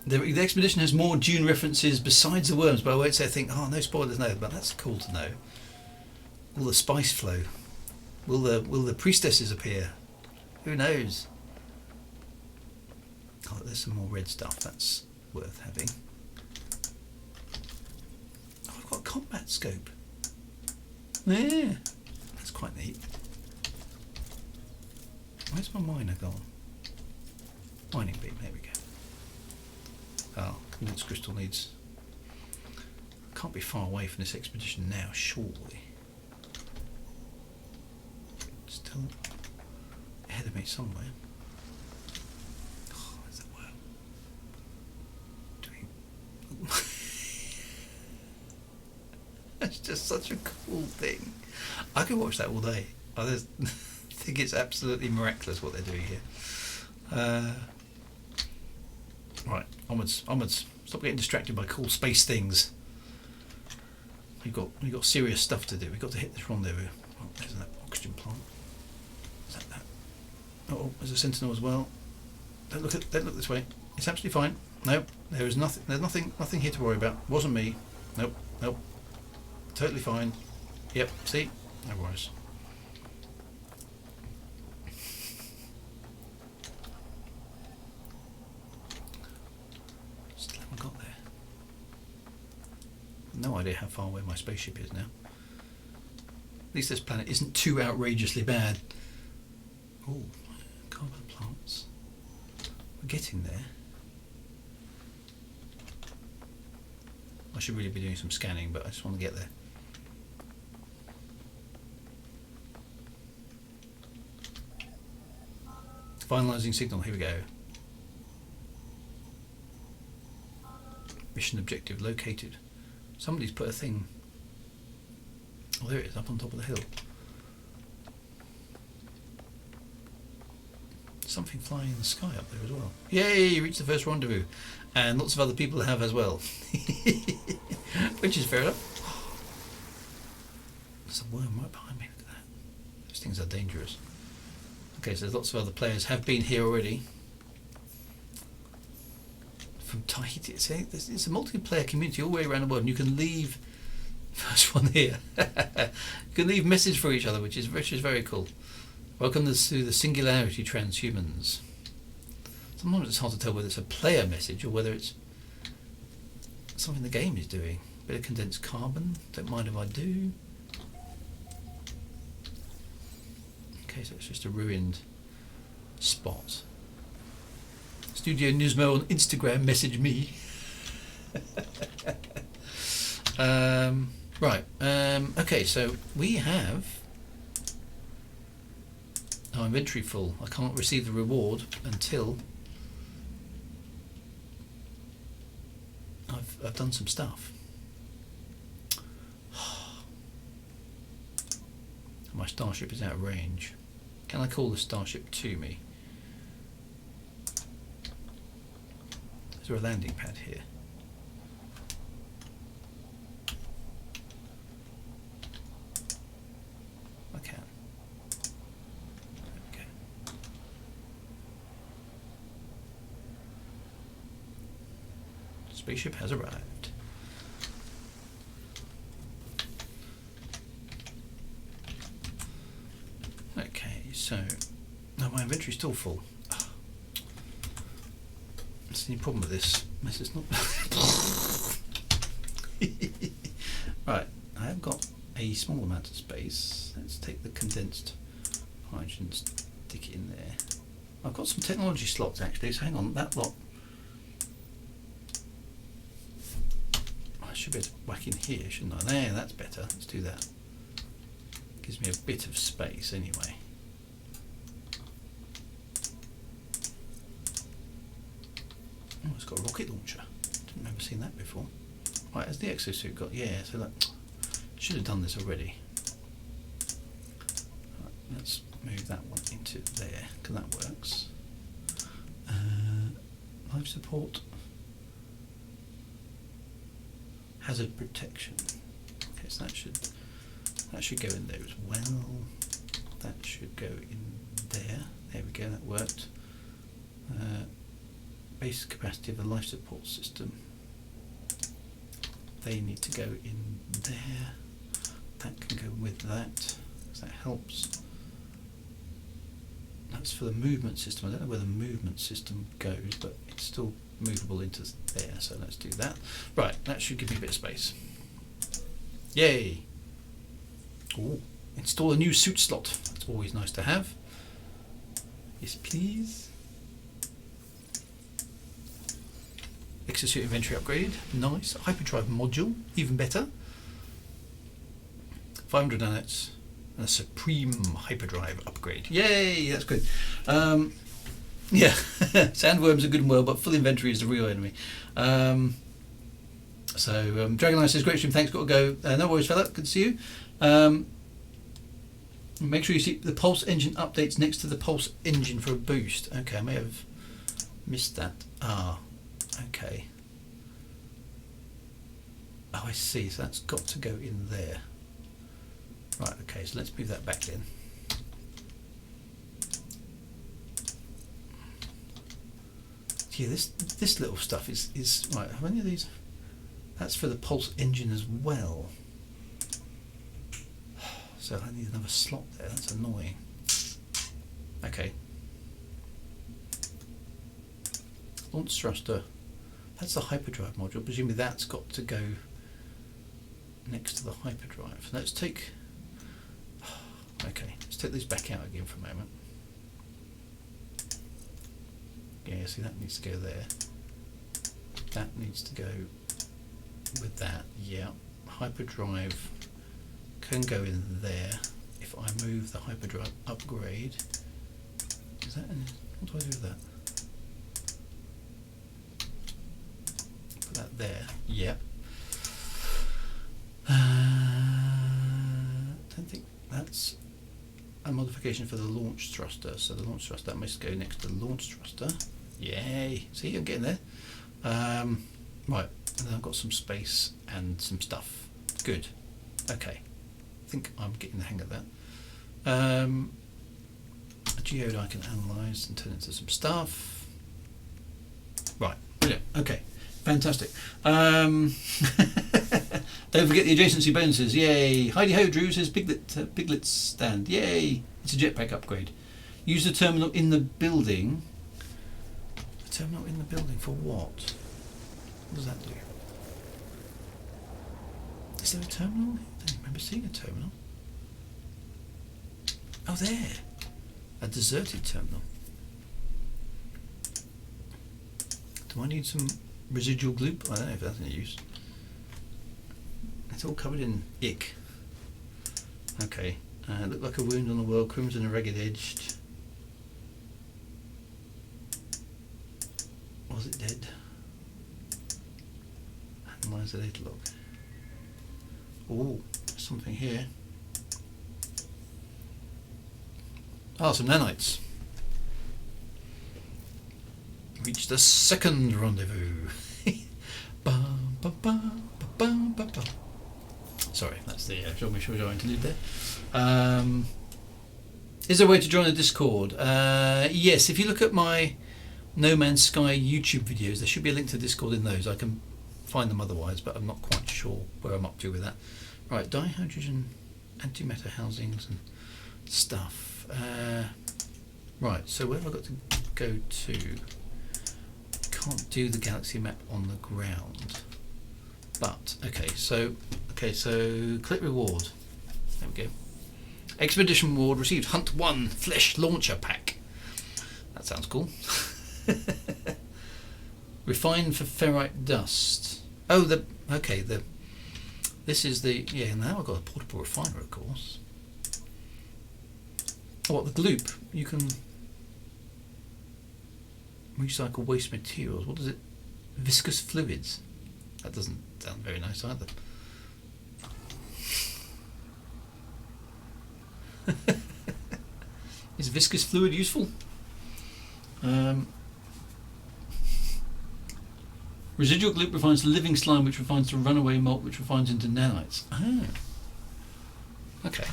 The expedition has more Dune references besides the worms, but I won't say oh, no spoilers, no, but that's cool to know. Will the spice flow? Will the priestesses appear? Who knows? Oh, there's some more red stuff, that's worth having. Oh, I've got a combat scope. Yeah, that's quite neat. Where's my miner gone? Mining beam, there we go. Oh, quartz crystal needs... Can't be far away from this expedition now, surely. Still ahead of me somewhere. Oh, where's that worm? That's just such a cool thing. I could watch that all day. I just think it's absolutely miraculous what they're doing here. Right, onwards. Stop getting distracted by cool space things. We've got serious stuff to do. We've got to hit this rendezvous. Oh, there's that oxygen plant. Is that? Oh, there's a sentinel as well. Don't look this way. It's absolutely fine. No, there's nothing here to worry about. Wasn't me. Nope. Totally fine. Yep. See, no worries. Still haven't got there. No idea how far away my spaceship is now. At least this planet isn't too outrageously bad. Oh, carbon plants. We're getting there. I should really be doing some scanning, but I just want to get there. Finalising signal, here we go. Mission objective located. Somebody's put a thing. Oh, there it is, up on top of the hill. Something flying in the sky up there as well. Yay, you reached the first rendezvous. And lots of other people have as well. Which is fair enough. There's a worm right behind me, look at that. Those things are dangerous. Okay, so there's lots of other players have been here already. From Tahiti, see, it's a multiplayer community all the way around the world, and you can leave. First one here. You can leave message for each other, which is very cool. Welcome to the Singularity Transhumans. Sometimes it's hard to tell whether it's a player message or whether it's something the game is doing. Bit of condensed carbon. Don't mind if I do. Okay, so it's just a ruined spot. Studio Nismo on Instagram, message me. Right, okay, so we have our inventory full. I can't receive the reward until I've done some stuff. My starship is out of range. Can I call the starship to me? Is there a landing pad here? I can. Okay. Spaceship has arrived. Okay, so no, my inventory's still full. That's the problem with this. It's not. Right, I have got a small amount of space. Let's take the condensed hydrogen, stick it in there. I've got some technology slots actually, so hang on, that lot. I should be able to whack in here, shouldn't I? There, that's better. Let's do that. Gives me a bit of space anyway. Oh, it's got a rocket launcher. Didn't remember seeing that before. Right, has the exosuit got? Yeah, so that should have done this already. Right, let's move that one into there, because that works. Life support. Hazard protection. Okay, so that should go in there as well. That should go in there. There we go, that worked. Base capacity of the life support system. They need to go in there. That can go with that, because that helps. That's for the movement system. I don't know where the movement system goes, but it's still movable into there, so let's do that. Right, that should give me a bit of space. Yay! Ooh, install a new suit slot. That's always nice to have. Yes, please. Exosuit inventory upgrade. Nice. Hyperdrive module, even better. 500 nanots. And a supreme hyperdrive upgrade. Yay, that's good. Yeah, sandworms are good and well, but full inventory is the real enemy. Dragonline says, great stream, thanks, got to go. No worries, fella, good to see you. Make sure you see the pulse engine updates next to the pulse engine for a boost. Okay, I may have missed that. Ah, okay. Oh, I see, so that's got to go in there. Right, okay, so let's move that back in. Yeah, this little stuff is right. How many of these? That's for the pulse engine as well. So I need another slot there. That's annoying. Okay. Launch thruster. That's the hyperdrive module. Presumably that's got to go next to the hyperdrive. So let's take. Okay, let's take these back out again for a moment. Yeah, see that needs to go there. That needs to go with that. Yeah, hyperdrive can go in there. If I move the hyperdrive upgrade, is that? What do I do with that? Put that there. Yep. Don't think that's a modification for the launch thruster. So the launch thruster must go next to the launch thruster. Yay! See, I'm getting there. Right, and then I've got some space and some stuff. Good. Okay. I think I'm getting the hang of that. A geode I can analyse and turn into some stuff. Right, brilliant. Okay, fantastic. Don't forget the adjacency bonuses. Yay! Heidi Ho Drew says Piglet's stand. Yay! It's a jetpack upgrade. Use the terminal in the building. The terminal in the building for what? What does that do? Is there a terminal? I don't remember seeing a terminal. Oh, there! A deserted terminal. Do I need some residual gloop? I don't know if that's any use. It's all covered in ick. Okay. Look like a wound on the wall, crimson and ragged edged. Was it dead? Analyze the data log. Oh, something here. Ah, some nanites. Reach the second rendezvous. Bum, bum, bum, bum, bum, bum. Sorry, that's the showing interlude there. Is there a way to join the Discord? Yes, if you look at my No Man's Sky YouTube videos, there should be a link to Discord in those. I can find them otherwise, but I'm not quite sure where I'm up to with that. Right, dihydrogen antimatter housings and stuff. Right, so where have I got to go to? Can't do the galaxy map on the ground. But okay, so click reward. There we go. Expedition reward received. Hunt 1 flesh launcher pack. That sounds cool. Refine for ferrite dust. Oh, this is the now I've got a portable refiner, of course. Oh, what, the gloop? You can recycle waste materials. What is it? Viscous fluids. That doesn't sound very nice either. viscous fluid useful? Residual gloop refines the living slime, which refines the runaway malt, which refines into nanites. Ah. Okay.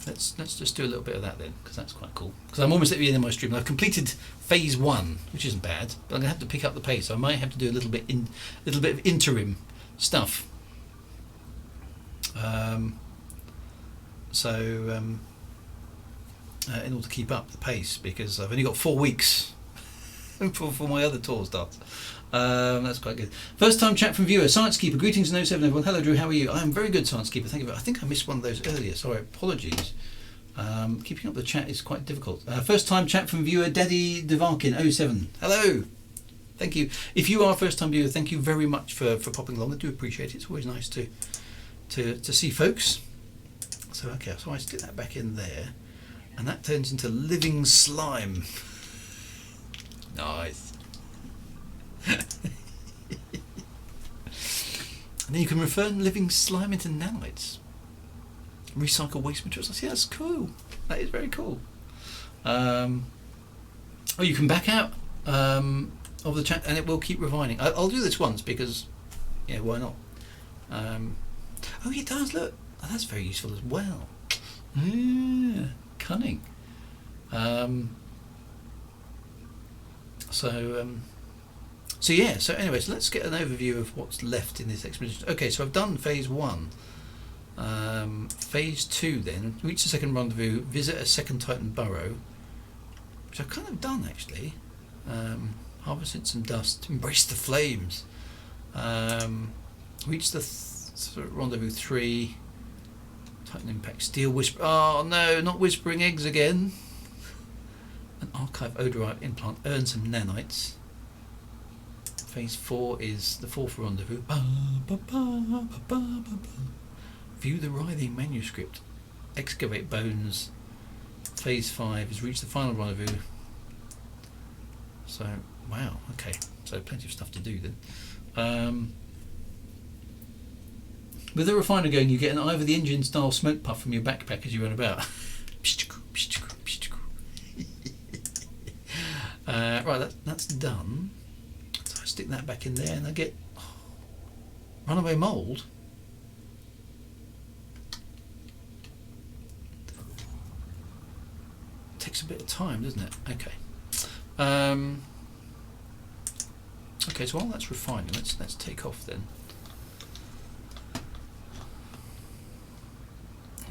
Let's just do a little bit of that then, because that's quite cool. Because I'm almost at the end of my stream. I've completed phase 1, which isn't bad, but I'm gonna have to pick up the pace. So I might have to do a little bit of interim stuff. In order to keep up the pace, because I've only got 4 weeks for my other tour starts. That's quite good. First time chat from viewer, Science Keeper. Greetings and 07 everyone. Hello Drew, how are you? I am very good, Science Keeper. Thank you. I think I missed one of those earlier. Sorry, apologies. Keeping up the chat is quite difficult. First time chat from viewer, Daddy Devarkin 07. Hello. Thank you. If you are a first time viewer, thank you very much for popping along. I do appreciate it. It's always nice to see folks. So okay, so I stick that back in there, and that turns into living slime. Nice. And then you can refurn living slime into nanites. Recycle waste materials. I see, that's cool. That is very cool. Oh, you can back out of the chat and it will keep refining. I'll do this once because, yeah, why not? Oh, it does, look. Oh, that's very useful as well. Yeah, cunning. So yeah, so anyway, so let's get an overview of what's left in this expedition. Okay, so I've done phase 1. Phase 2 then, reach the second rendezvous, visit a second Titan burrow, which I've kind of done actually. Harvested some dust, embrace the flames. Reach the rendezvous 3, Titan impact, steel whisper. Oh no, not whispering eggs again. An archive odorite implant, earn some nanites. Phase 4 is the 4th rendezvous. View the writhing manuscript. Excavate bones. Phase 5 is reach the final rendezvous. So, wow, okay. So plenty of stuff to do then. With the refiner going, you get an Eye of the Engine style smoke puff from your backpack as you run about. Right, that's done. So I stick that back in there and I get runaway mould. Takes a bit of time, doesn't it? Okay. Okay, so while that's refining, let's take off then.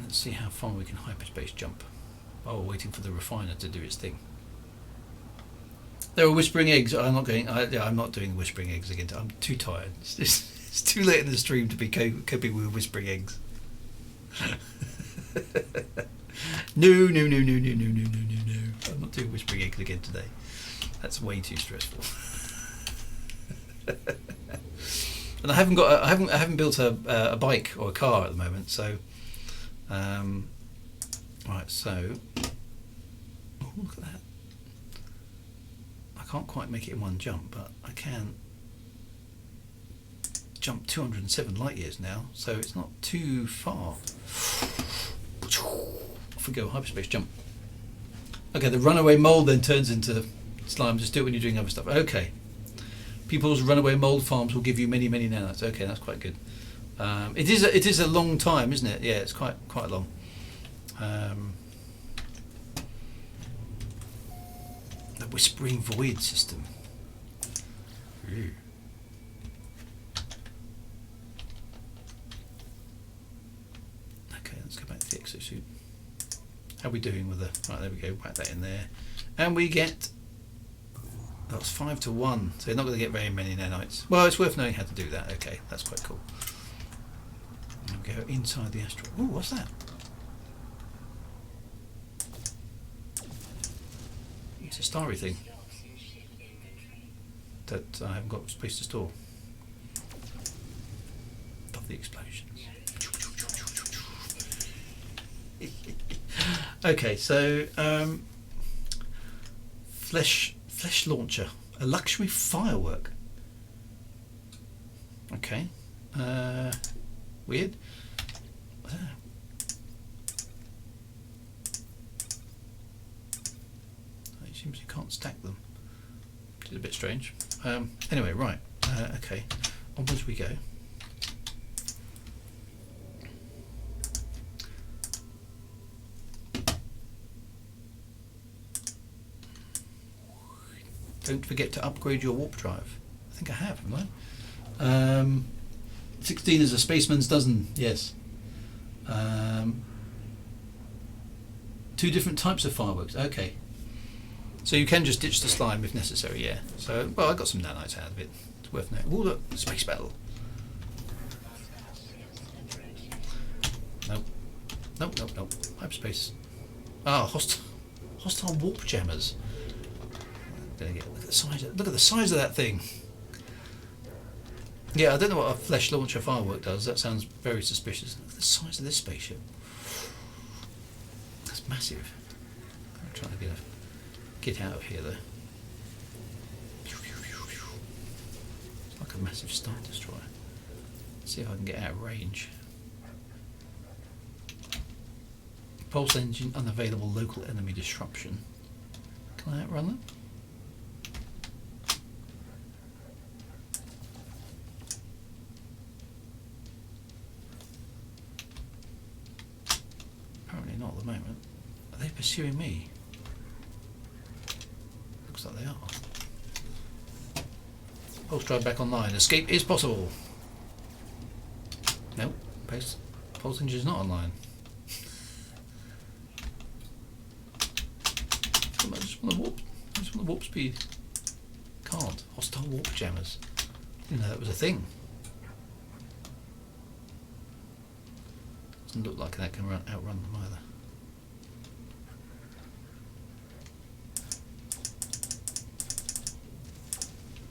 Let's see how far we can hyperspace jump while we're waiting for the refiner to do its thing. There are whispering eggs. I'm not going. I'm not doing whispering eggs again. I'm too tired. It's too late in the stream to be coping with whispering eggs. No. I'm not doing whispering eggs again today. That's way too stressful. And I haven't built a bike or a car at the moment. So, right. So, oh, look at that. I can't quite make it in one jump, but I can jump 207 light years now, so it's not too far. Off we go, hyperspace jump. Okay, the runaway mold then turns into slime. Just do it when you're doing other stuff. Okay. People's runaway mold farms will give you many nanites. Okay, that's quite good. It is a long time, isn't it? Yeah, it's quite long. The Whispering Void system. Ooh. Okay, let's go back to the exosuit. How are we doing with the... Right, there we go, whack that in there. And we get... That's 5 to 1, so you're not going to get very many nanites. Well, it's worth knowing how to do that. Okay, that's quite cool. And go inside the asteroid. Ooh, what's that? It's a starry thing that I haven't got space to store. Love the explosions. Okay, so flesh launcher, a luxury firework. Okay, weird. Seems you can't stack them, which is a bit strange. Anyway, right, okay, onwards we go. Don't forget to upgrade your warp drive. I think I have, haven't I? 16 is a spaceman's dozen, yes. 2 different types of fireworks, okay. So you can just ditch the slime if necessary, yeah. So, well, I got some nanites out of it. It's worth noting. Oh, look, space battle. Nope. Nope, nope, nope. Hyperspace. Ah, hostile warp jammers. Look at the size. Look at the size of that thing. Yeah, I don't know what a flesh launcher firework does. That sounds very suspicious. Look at the size of this spaceship. That's massive. I'm trying to get out of here though. It's like a massive Star Destroyer. Let's see if I can get out of range. Pulse engine unavailable. Local enemy disruption. Can I outrun them? Apparently not at the moment. Are they pursuing me? Looks like they are. Pulse drive back online. Escape is possible. Nope. Pulse engine is not online. I just want to warp. I just want to warp speed. Can't. Hostile warp jammers. Didn't know that was a thing. Doesn't look like that can outrun them either.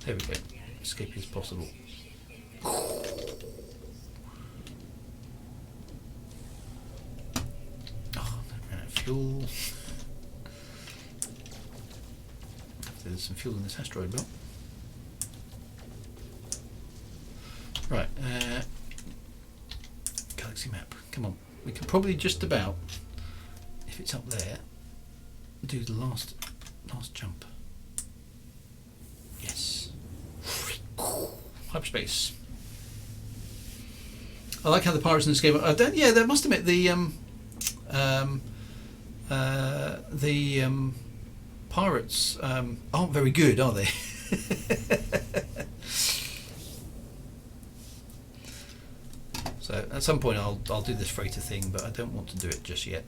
There we go. Escape is possible. Oh, ran out of fuel. There's some fuel in this asteroid belt. Right, galaxy map. Come on, we can probably just about, if it's up there, do the last jump. Yes. Hyperspace. I like how the pirates in this game. Yeah, they must admit the pirates aren't very good, are they? So at some point I'll do this freighter thing, but I don't want to do it just yet.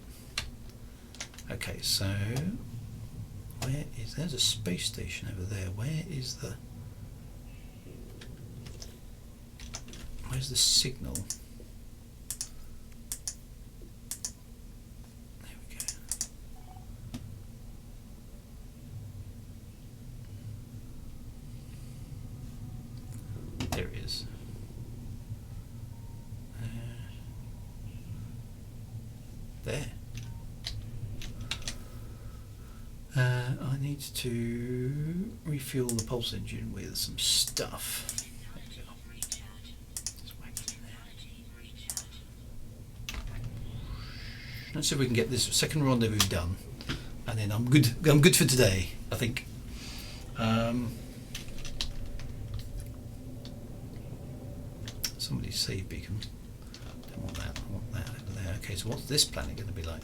Okay, so there's a space station over there. Where's the signal? There we go. There it is. There. I need to refuel the pulse engine with some stuff. Let's see if we can get this second rendezvous done, and then I'm good. I'm good for today, I think. Somebody's save beacon. Don't want that. I want that over there. Okay, so what's this planet going to be like?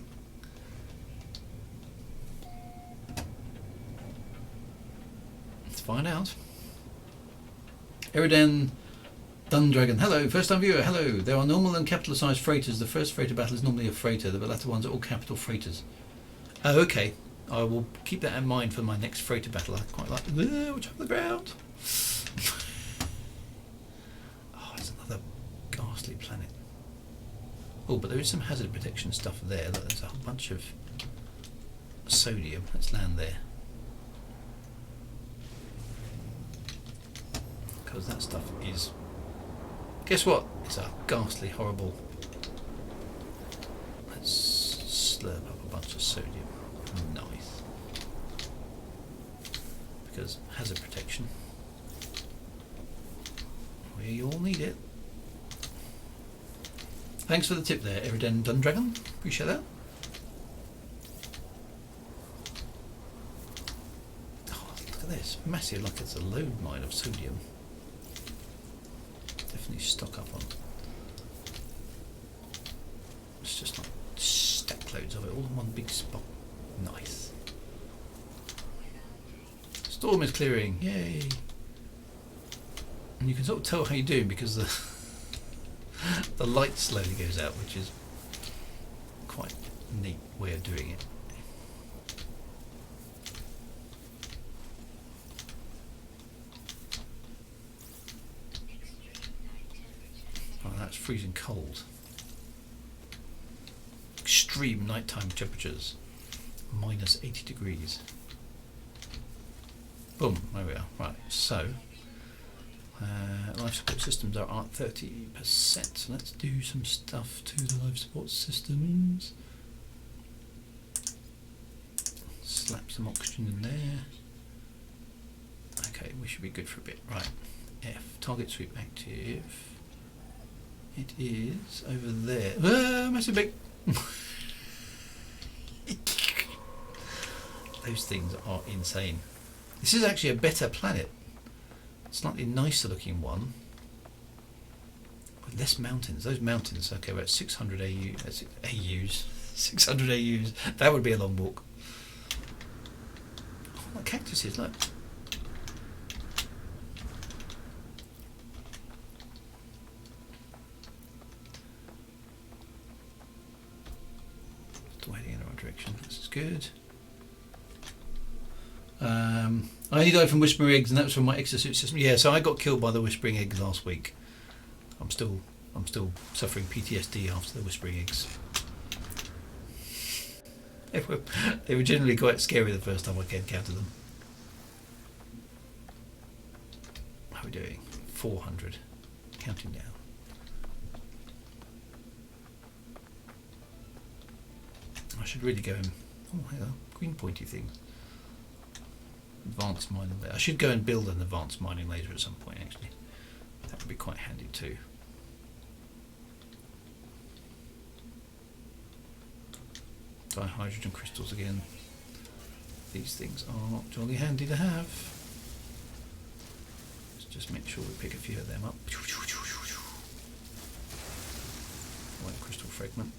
Let's find out. Eridan Dundragon. Hello, first time viewer. Hello. There are normal and capital sized freighters. The first freighter battle is normally a freighter. The latter ones are all capital freighters. Oh, okay. I will keep that in mind for my next freighter battle. I quite like. Watch out for the ground. Oh, it's another ghastly planet. Oh, but there is some hazard protection stuff there. Look, there's a whole bunch of sodium. Let's land there. Because that stuff is... Guess what? It's a ghastly, horrible... Let's slurp up a bunch of sodium. Nice. Because hazard protection. We all need it. Thanks for the tip there, Eridan Dundragon. Appreciate that. this. Massive, like it's a load mine of sodium. Definitely stock up on. It's just like stack loads of it all in one big spot. Nice. Storm is clearing, yay! And you can sort of tell how you're doing because the the light slowly goes out, which is quite a neat way of doing it. Oh, that's freezing cold. Extreme nighttime temperatures, minus 80 degrees. Boom, there we are. Right, so life support systems are at 30%. So let's do some stuff to the life support systems. Slap some oxygen in there. Okay, we should be good for a bit. Right, F, target sweep active. It is over there. Massive big. Those things are insane. This is actually a better planet. Slightly nicer looking one. With less mountains. Those mountains, okay, we're at 600 AUs. 600 AUs. That would be a long walk. Oh, what cactuses, look. Still heading in the right direction. This is good. I only died from whispering eggs, and that was from my exosuit system. Yeah, so I got killed by the whispering eggs last week. I'm still suffering PTSD after the whispering eggs. They were generally quite scary the first time I encountered them. How are we doing? 400. Counting down. I should really go and... Oh, hang on. Green pointy thing. Advanced mining laser. I should go and build an advanced mining laser at some point, actually. That would be quite handy too. Dihydrogen crystals again. These things are jolly handy to have. Let's just make sure we pick a few of them up. White crystal fragment.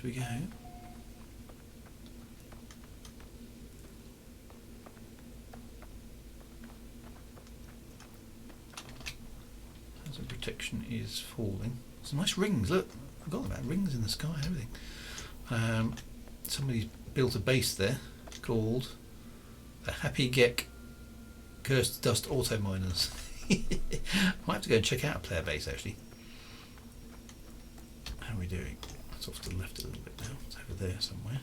We go. Hazard protection is falling. Some nice rings, look. I forgot about rings in the sky and everything. Somebody's built a base there called the Happy Geck Cursed Dust Auto Miners. Might have to go and check out a player base actually. How are we doing? Off to the left a little bit now. It's over there somewhere.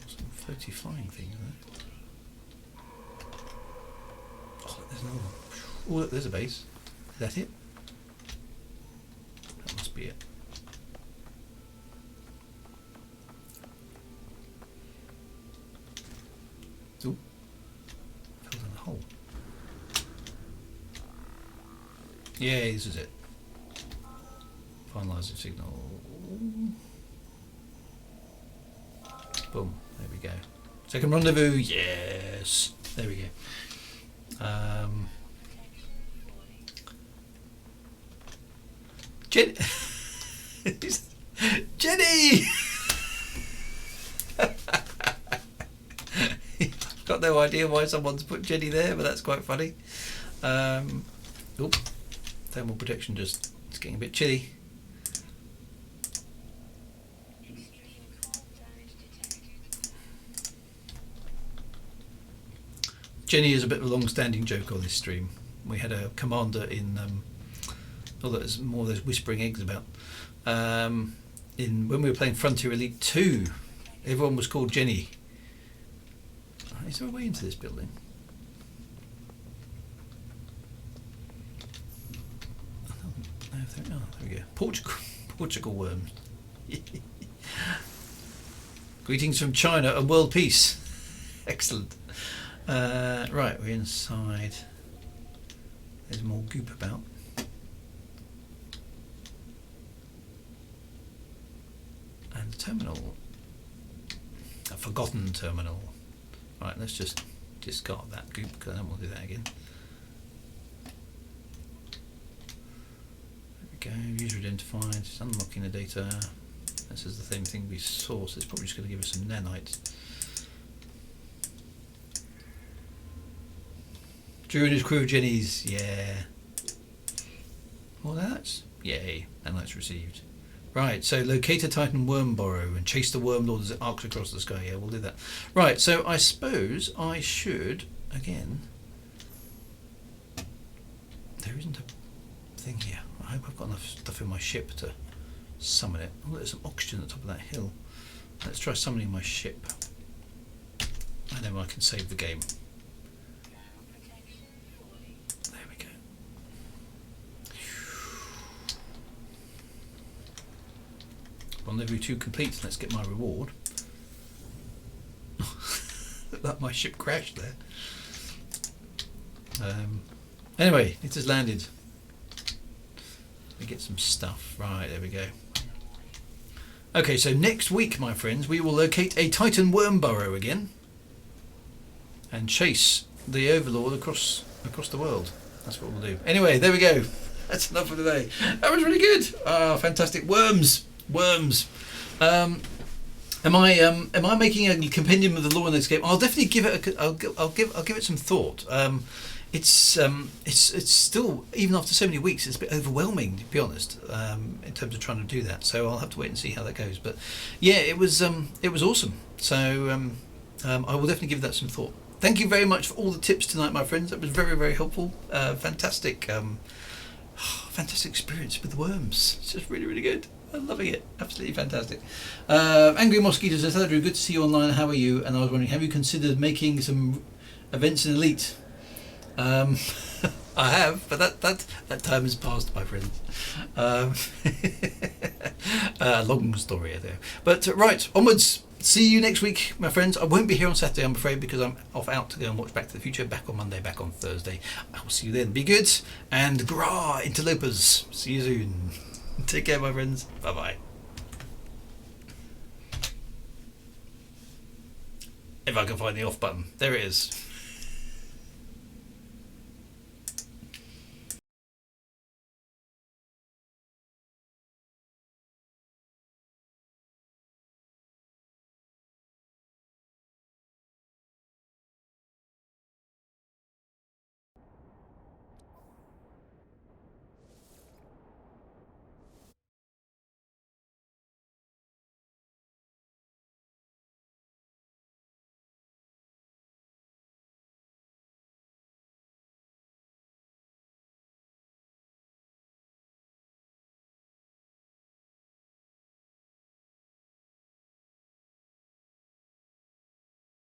Some floaty flying things there. Oh, look, there's another one. Oh, look, there's a base. Is that it? That must be it. Ooh. Fell in a hole. Yeah, this is it. Finalising signal. Boom. There we go. Second rendezvous. Yes. There we go. Jenny! I've got no idea why someone's put Jenny there, but that's quite funny. Thermal protection just, it's getting a bit chilly. Jenny is a bit of a long-standing joke on this stream. We had a commander in, there's more of those whispering eggs about. When we were playing Frontier Elite 2, everyone was called Jenny. Is there a way into this building? No, there we go. Portugal worms. Greetings from China and world peace. Excellent. Right, we're inside There's more goop about. And the terminal. A forgotten terminal. Right, let's just discard that goop because I don't want to do that again. There we go, user identified, it's unlocking the data. This is the same thing we saw, so it's probably just going to give us some nanites. Drew and his crew of Jennies, yeah. More nanites? Yay, nanites received. Right, so locate a Titan worm burrow and chase the worm lord as it arcs across the sky. Yeah, we'll do that. Right, so I suppose I should, again, there isn't a thing here. I hope I've got enough stuff in my ship to summon it. Oh, there's some oxygen at the top of that hill. Let's try summoning my ship. And then I can save the game. There we go. Rendezvous 2 complete. Let's get my reward. That my ship crashed there. Anyway, it has landed. We get some stuff. Right, there we go. Okay, so next week, my friends, we will locate a Titan worm burrow again and chase the Overlord across the world. That's what we'll do. Anyway, there we go. That's enough for today. That was really good. Ah, fantastic. Worms. Am I making a compendium of the lore in this game? I'll definitely give it. I'll give it some thought. It's still, even after so many weeks, it's a bit overwhelming, to be honest, in terms of trying to do that. So I'll have to wait and see how that goes. But yeah, it was awesome. So I will definitely give that some thought. Thank you very much for all the tips tonight, my friends. That was very, very helpful. Fantastic experience with the worms. It's just really, really good. I'm loving it. Absolutely fantastic. Angry Mosquito says, hello Drew, good to see you online. How are you? And I was wondering, have you considered making some events in Elite? I have, but that time has passed, my friends. Long story there. But right, onwards. See you next week, my friends. I won't be here on Saturday, I'm afraid, because I'm off out to go and watch Back to the Future. Back on Monday, back on Thursday. I will see you then. Be good, and grah, interlopers. See you soon. Take care, my friends. Bye-bye. If I can find the off button. There it is.